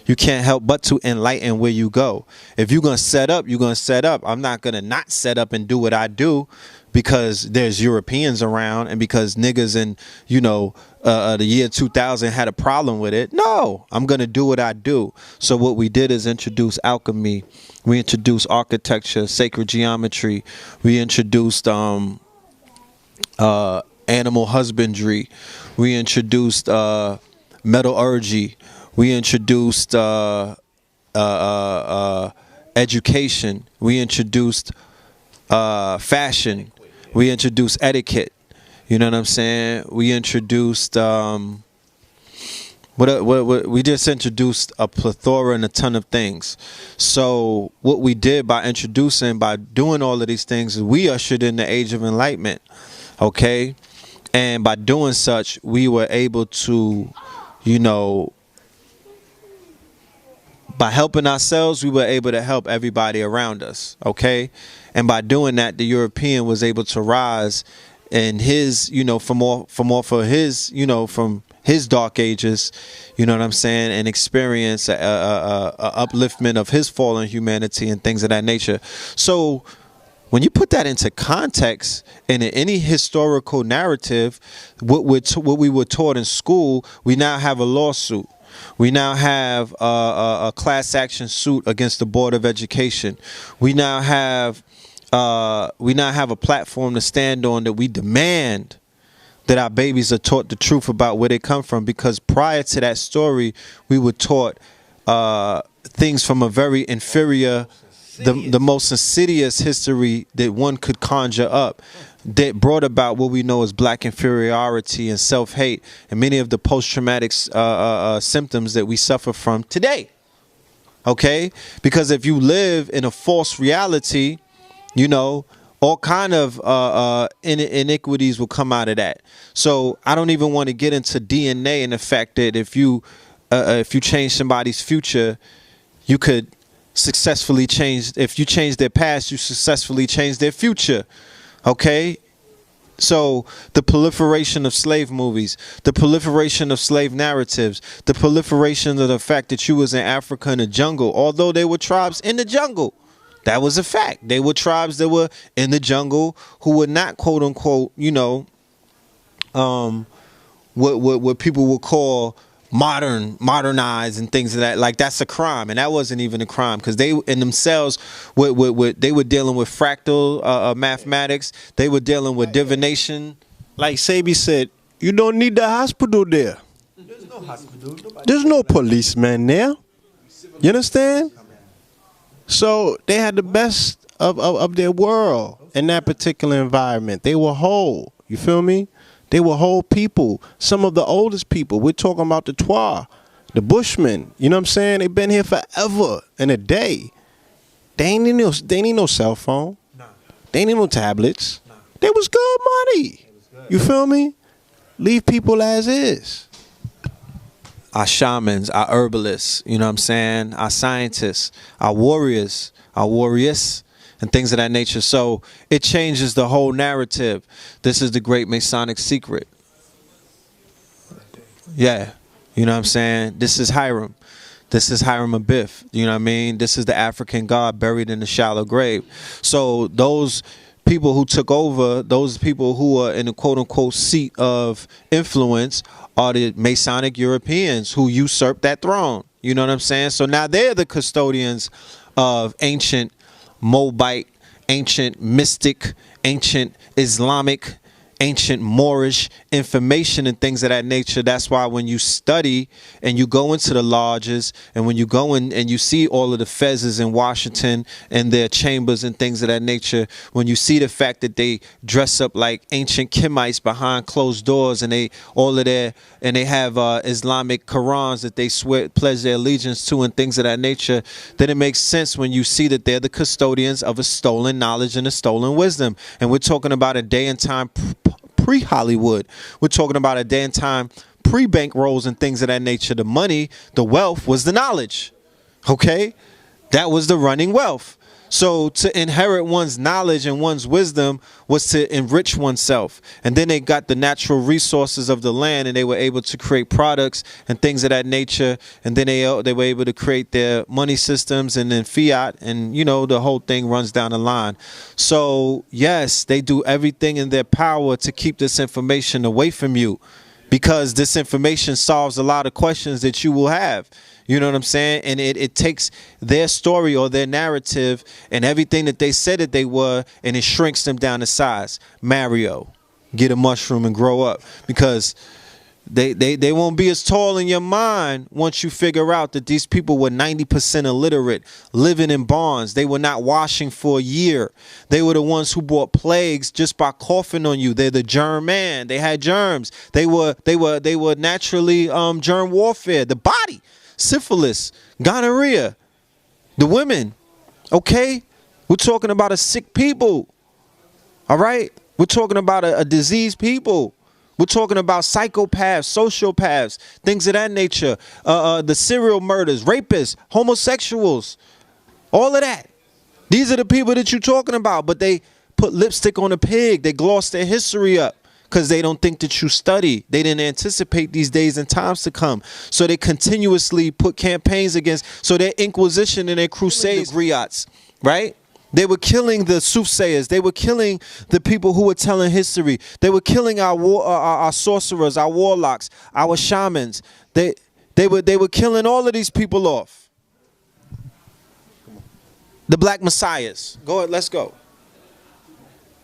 You can't help but to enlighten where you go. If you're going to set up, you're going to set up. I'm not going to not set up and do what I do because there's Europeans around and because niggas in, the year 2000 had a problem with it. No, I'm going to do what I do. So what we did is introduce alchemy. We introduced architecture, sacred geometry. We introduced animal husbandry. We introduced metallurgy. We introduced education. We introduced fashion. We introduced etiquette. You know what I'm saying? We introduced we just introduced a plethora and a ton of things. So what we did by doing all of these things is we ushered in the age of enlightenment. Okay, and by doing such, we were able to, by helping ourselves, we were able to help everybody around us. Okay, and by doing that, the European was able to rise in his, from his dark ages, you know what I'm saying, and experience a upliftment of his fallen humanity and things of that nature. So when you put that into context in any historical narrative, what we were taught in school, we now have a lawsuit. We now have a class action suit against the Board of Education. We now have a platform to stand on that we demand that our babies are taught the truth about where they come from, because prior to that story, we were taught things from a very inferior, the most insidious history that one could conjure up, that brought about what we know as black inferiority and self-hate and many of the post-traumatic symptoms that we suffer from today. Okay? Because if you live in a false reality, you know, all kind of iniquities will come out of that. So I don't even want to get into DNA and the fact that if you change somebody's future, you could successfully change. If you change their past, you successfully change their future. Okay? So the proliferation of slave movies, the proliferation of slave narratives, the proliferation of the fact that you was in Africa in the jungle, although there were tribes in the jungle. That was a fact. They were tribes that were in the jungle who were not, quote unquote, you know, what people would call modernized and things of that. Like, that's a crime, and that wasn't even a crime, because they in themselves they were dealing with fractal mathematics. They were dealing with divination. Like Sabi said, you don't need the hospital there. There's no hospital. There's no policeman there. You understand? So they had the best of their world in that particular environment. They were whole. You feel me? They were whole people. Some of the oldest people. We're talking about the Twa, the Bushmen. You know what I'm saying? They've been here forever and a day. They ain't need no cell phone. Nah. They ain't need no tablets. Nah. They was good money. You feel me? Leave people as is. Our shamans, our herbalists, you know what I'm saying? Our scientists, our warriors, and things of that nature. So it changes the whole narrative. This is the great Masonic secret. Yeah, you know what I'm saying? This is Hiram. This is Hiram Abiff. You know what I mean? This is the African god buried in the shallow grave. So those people who took over, those people who are in a quote-unquote seat of influence, are the Masonic Europeans who usurped that throne. You know what I'm saying? So now they're the custodians of ancient Moabite, ancient mystic, ancient Islamic, ancient Moorish information and things of that nature. That's why when you study and you go into the lodges, and when you go in and you see all of the fezzes in Washington and their chambers and things of that nature, when you see the fact that they dress up like ancient Kemites behind closed doors, and they have Islamic Qurans that they pledge their allegiance to and things of that nature, then it makes sense when you see that they're the custodians of a stolen knowledge and a stolen wisdom. And we're talking about a day and time pre-Hollywood. We're talking about a day and time pre-bank rolls and things of that nature. The money, the wealth was the knowledge. Okay? That was the running wealth. So to inherit one's knowledge and one's wisdom was to enrich oneself. And then they got the natural resources of the land, and they were able to create products and things of that nature. And then they were able to create their money systems and then fiat, and you know, the whole thing runs down the line. So yes, they do everything in their power to keep this information away from you, because this information solves a lot of questions that you will have. You know what I'm saying? And it takes their story or their narrative and everything that they said that they were, and it shrinks them down to size. Mario, get a mushroom and grow up, because they won't be as tall in your mind once you figure out that these people were 90% illiterate, living in barns. They were not washing for a year. They were the ones who brought plagues just by coughing on you. They're the germ man. They had germs. They were naturally germ warfare. The body. Syphilis, gonorrhea, the women, okay? We're talking about a sick people, all right? We're talking about a diseased people. We're talking about psychopaths, sociopaths, things of that nature, the serial murders, rapists, homosexuals, all of that. These are the people that you're talking about, but they put lipstick on a pig. They gloss their history up, because they don't think that you study. They didn't anticipate these days and times to come. So they continuously put campaigns against. So their Inquisition and their crusades, the griots, right? They were killing the soothsayers. They were killing the people who were telling history. They were killing our sorcerers, our warlocks, our shamans. They were killing all of these people off. The black messiahs. Go ahead, let's go.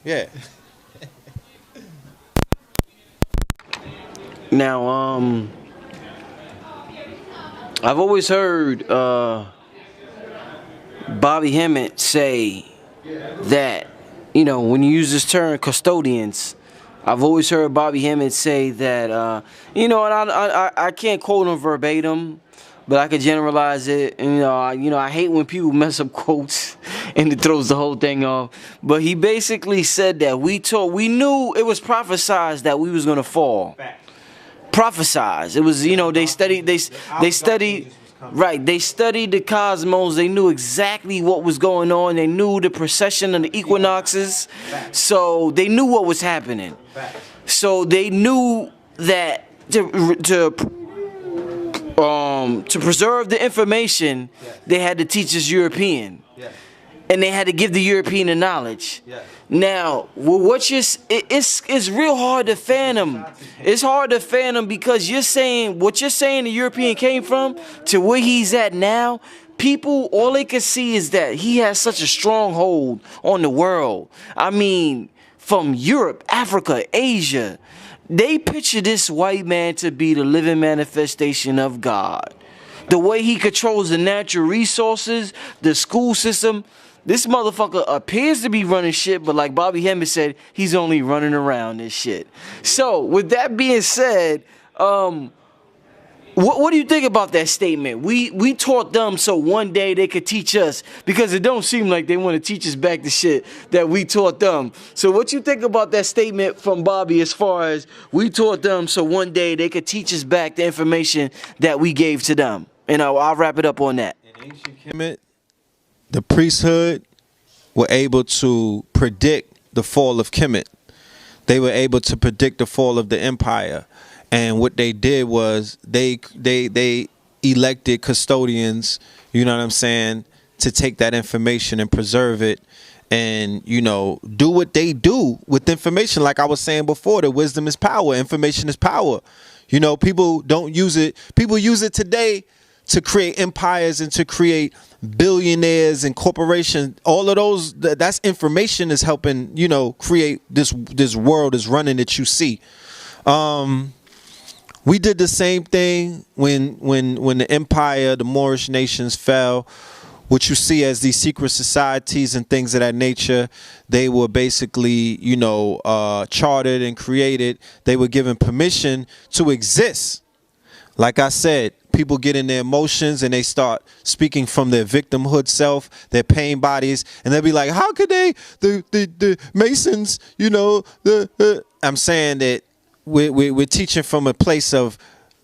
Yeah. Now, I've always heard Bobby Hemmett say that, you know, when you use this term custodians, I've always heard Bobby Hemmett say that, you know, and I can't quote him verbatim, but I could generalize it. And, you know, I hate when people mess up quotes and it throws the whole thing off. But he basically said that we knew it was prophesized that we was gonna fall. Prophesized. It was, you know, they studied right, they studied the cosmos. They knew exactly what was going on. They knew the precession of the equinoxes. So they knew what was happening. So they knew that to preserve the information, they had to teach us European. And they had to give the European the knowledge. Now, what it's real hard to fathom. It's hard to fathom because what you're saying the European came from to where he's at now. People, all they can see is that he has such a strong hold on the world. I mean, from Europe, Africa, Asia, they picture this white man to be the living manifestation of God. The way he controls the natural resources, the school system. This motherfucker appears to be running shit, but like Bobby Hemmett said, he's only running around this shit. So, with that being said, what do you think about that statement? We taught them so one day they could teach us, because it don't seem like they want to teach us back the shit that we taught them. So what you think about that statement from Bobby as far as we taught them so one day they could teach us back the information that we gave to them? And I'll wrap it up on that. In ancient Kemet, the priesthood were able to predict the fall of Kemet. They were able to predict the fall of the empire. And what they did was they elected custodians, you know what I'm saying, to take that information and preserve it and, you know, do what they do with information. Like I was saying before, the wisdom is power. Information is power. You know, people don't use it. People use it today to create empires and to create billionaires and corporations. All of those, that's information is helping, you know, create this world is running that you see. We did the same thing when the empire, the Moorish nations fell. What you see as these secret societies and things of that nature, they were basically, you know, chartered and created. They were given permission to exist. Like I said, people get in their emotions and they start speaking from their victimhood self, their pain bodies, and they'll be like, how could they, the Masons, you know, I'm saying that we're teaching from a place of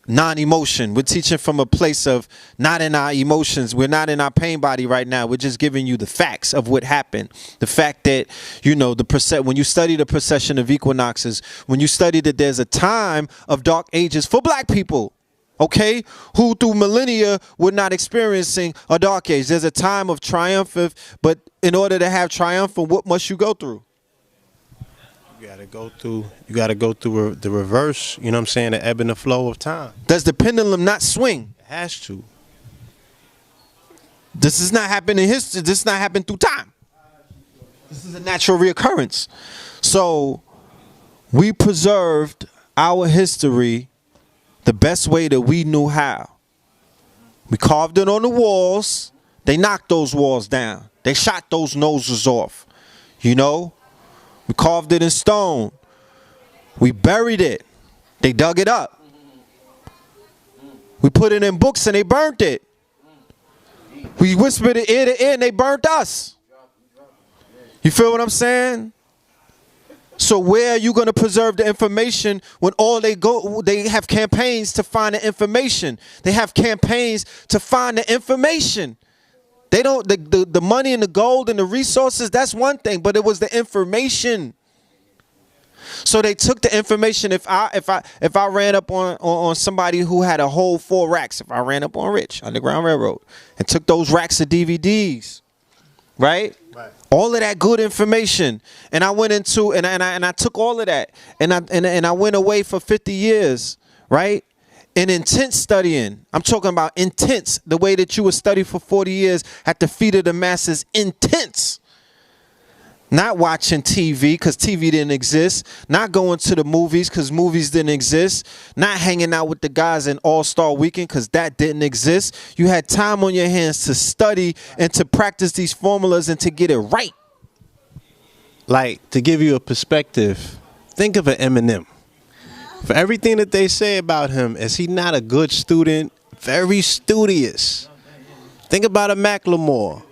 non-emotion. We're teaching from a place of not in our emotions. We're not in our pain body right now. We're just giving you the facts of what happened. The fact that, you know, when you study the precession of equinoxes, when you study that there's a time of dark ages for black people, okay, who through millennia were not experiencing a dark age. There's a time of triumphant, but in order to have triumphant, what must you go through? You gotta go through the reverse, you know what I'm saying, the ebb and the flow of time. Does the pendulum not swing? It has to. This does not happen in history. This does not happen through time. This is a natural reoccurrence. So we preserved our history the best way that we knew how. We carved it on the walls. They knocked those walls down. They shot those noses off. You know? We carved it in stone. We buried it. They dug it up. We put it in books and they burnt it. We whispered it ear to ear and they burnt us. You feel what I'm saying? So where are you going to preserve the information when they have campaigns to find the information. They have campaigns to find the information. They don't, the money and the gold and the resources, that's one thing, but it was the information. So they took the information. If I ran up on somebody who had a whole 4 racks, if I ran up on Rich, Underground Railroad, and took those racks of DVDs, right? All of that good information, and I went into and I took all of that, and I went away for 50 years, right? and intense studying. I'm talking about intense, the way that you would study for 40 years at the feet of the masses, intense. Not watching TV because TV didn't exist. Not going to the movies because movies didn't exist. Not hanging out with the guys in All-Star Weekend because that didn't exist. You had time on your hands to study and to practice these formulas and to get it right. Like, to give you a perspective, think of an Eminem. For everything that they say about him, is he not a good student? Very studious. Think about a Macklemore.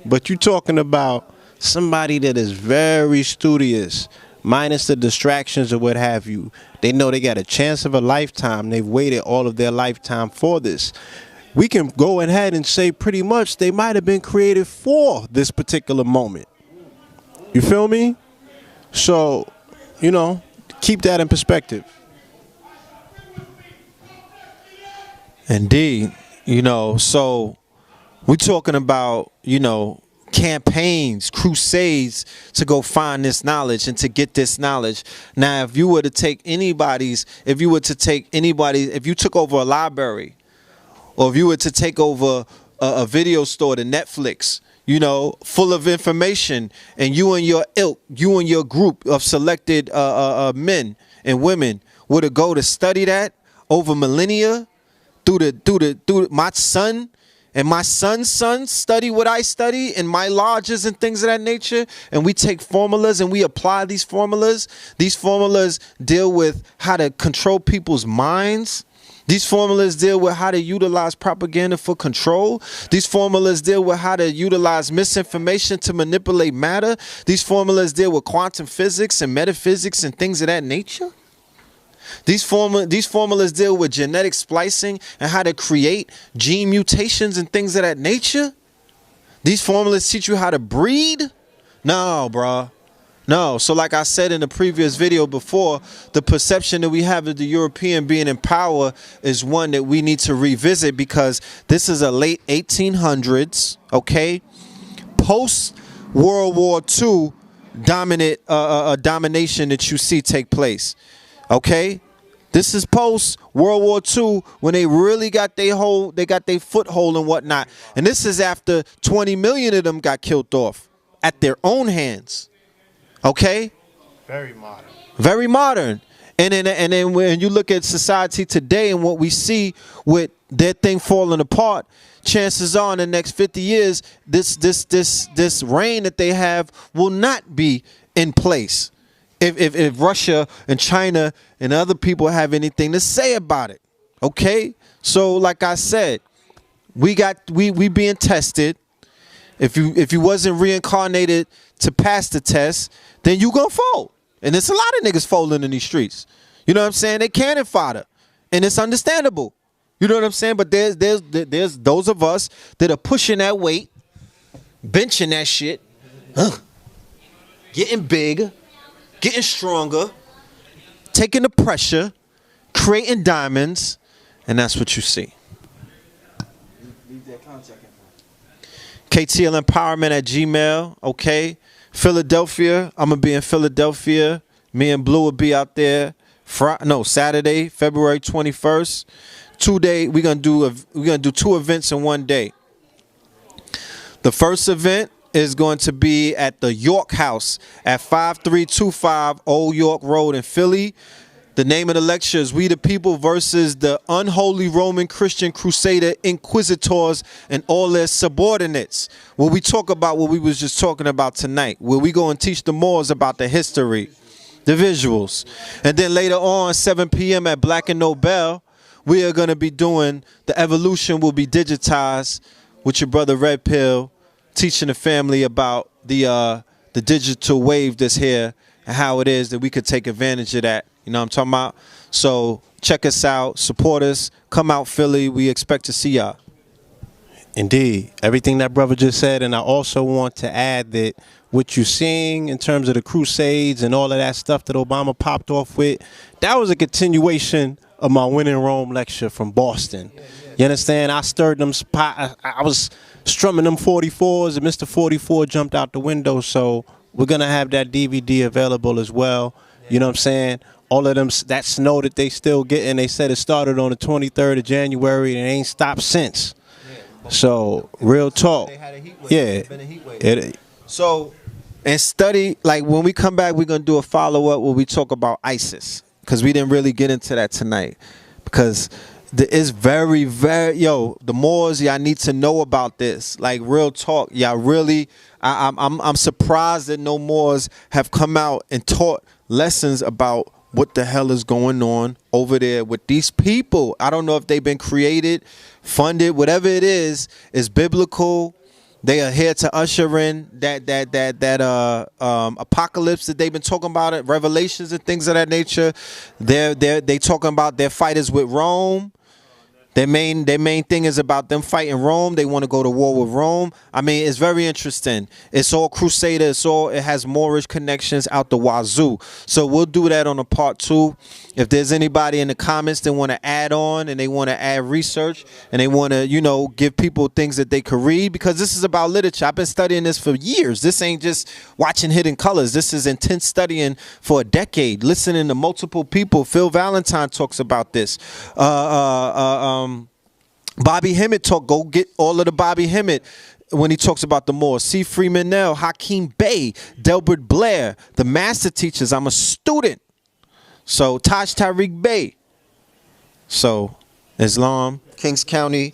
But you're talking about somebody that is very studious, minus the distractions or what have you. They know they got a chance of a lifetime. They've waited all of their lifetime for this. We can go ahead and say pretty much they might have been created for this particular moment. You feel me? So, you know, keep that in perspective. Indeed. You know, so we're talking about, you know, campaigns, crusades to go find this knowledge and to get this knowledge. Now, if you were to take if you took over a library, or if you were to take over a video store, the Netflix, you know, full of information, and you and your ilk, you and your group of selected men and women were to go to study that over millennia through my son and my son's sons study what I study in my lodges and things of that nature, and we take formulas and we apply these formulas. These formulas deal with how to control people's minds. These formulas deal with how to utilize propaganda for control. These formulas deal with how to utilize misinformation to manipulate matter. These formulas deal with quantum physics and metaphysics and things of that nature. These formulas deal with genetic splicing and how to create gene mutations and things of that nature. These formulas teach you how to breed. No, bruh. No. So like I said in the previous video before, the perception that we have of the European being in power is one that we need to revisit, because this is a late 1800s, okay, post World War II domination that you see take place. Okay, this is post World War II when they really got their foothold and whatnot, and this is after 20 million of them got killed off at their own hands. Okay, Very modern. very modern. And then when you look at society today and what we see with their thing falling apart, chances are in the next 50 years, this reign that they have will not be in place. If Russia and China and other people have anything to say about it. Okay? So like I said, we being tested. If you wasn't reincarnated to pass the test, then you gonna fold. And there's a lot of niggas folding in these streets. You know what I'm saying? They cannon fodder. And it's understandable. You know what I'm saying? But there's those of us that are pushing that weight, benching that shit, getting big, getting stronger, taking the pressure, creating diamonds, and that's what you see. KTL Empowerment at Gmail, okay? Philadelphia, I'm gonna be in Philadelphia. Me and Blue will be out there. Saturday, February 21st. 2 day. We're gonna do 2 events in 1 day. The first event is going to be at the York House at 5325 Old York Road in Philly. The name of the lecture is We the People versus the Unholy Roman Christian Crusader Inquisitors and all their subordinates. Where we talk about what we was just talking about tonight, where we go and teach the Moors about the history, the visuals. And then later on, 7 p.m. at Black and Nobel, we are going to be doing The Evolution Will Be Digitized with your brother Red Pill, teaching the family about the digital wave that's here and how it is that we could take advantage of that. You know what I'm talking about? So check us out, support us, come out Philly. We expect to see y'all. Indeed. Everything that brother just said, and I also want to add that what you're seeing in terms of the crusades and all of that stuff that Obama popped off with, that was a continuation of my When in Rome lecture from Boston. You understand? I stirred them I was strumming them 44s, and Mr. 44 jumped out the window, so we're going to have that DVD available as well. You know what I'm saying? all of them, that snow that they still getting, they said it started on the 23rd of January and it ain't stopped since. So, real talk. Yeah. So, and study, like when we come back, we're going to do a follow-up where we talk about ISIS. Because we didn't really get into that tonight. Because it's very, the Moors, y'all need to know about this. Like, real talk. Y'all really, I'm surprised that no Moors have come out and taught lessons about what the hell is going on over there with these people. I don't know if they've been created, funded, whatever it is biblical. They are here to usher in that apocalypse that they've been talking about, it, revelations and things of that nature. They talking about their fighters with Rome. Their main thing is about them fighting Rome. They want to go to war with Rome. I mean, it's very interesting. It's all Crusader. It has Moorish connections out the wazoo. So we'll do that on a part 2. If there's anybody in the comments that want to add on and they want to add research and they want to, give people things that they could read, because this is about literature. I've been studying this for years. This ain't just watching Hidden Colors. This is intense studying for a decade, listening to multiple people. Phil Valentine talks about this. Bobby Hemmett go get all of the Bobby Hemmett when he talks about the Moors. C. Freeman Nell, Hakeem Bey, Delbert Blair, the master teachers. I'm a student. So Taj Tariq Bey. So Islam, Kings County,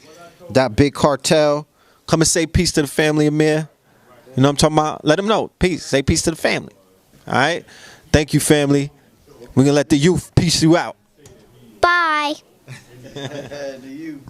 that big cartel. Come and say peace to the family, Amir. You know what I'm talking about? Let them know. Peace. Say peace to the family. All right? Thank you, family. We're going to let the youth peace you out. Bye. The youth.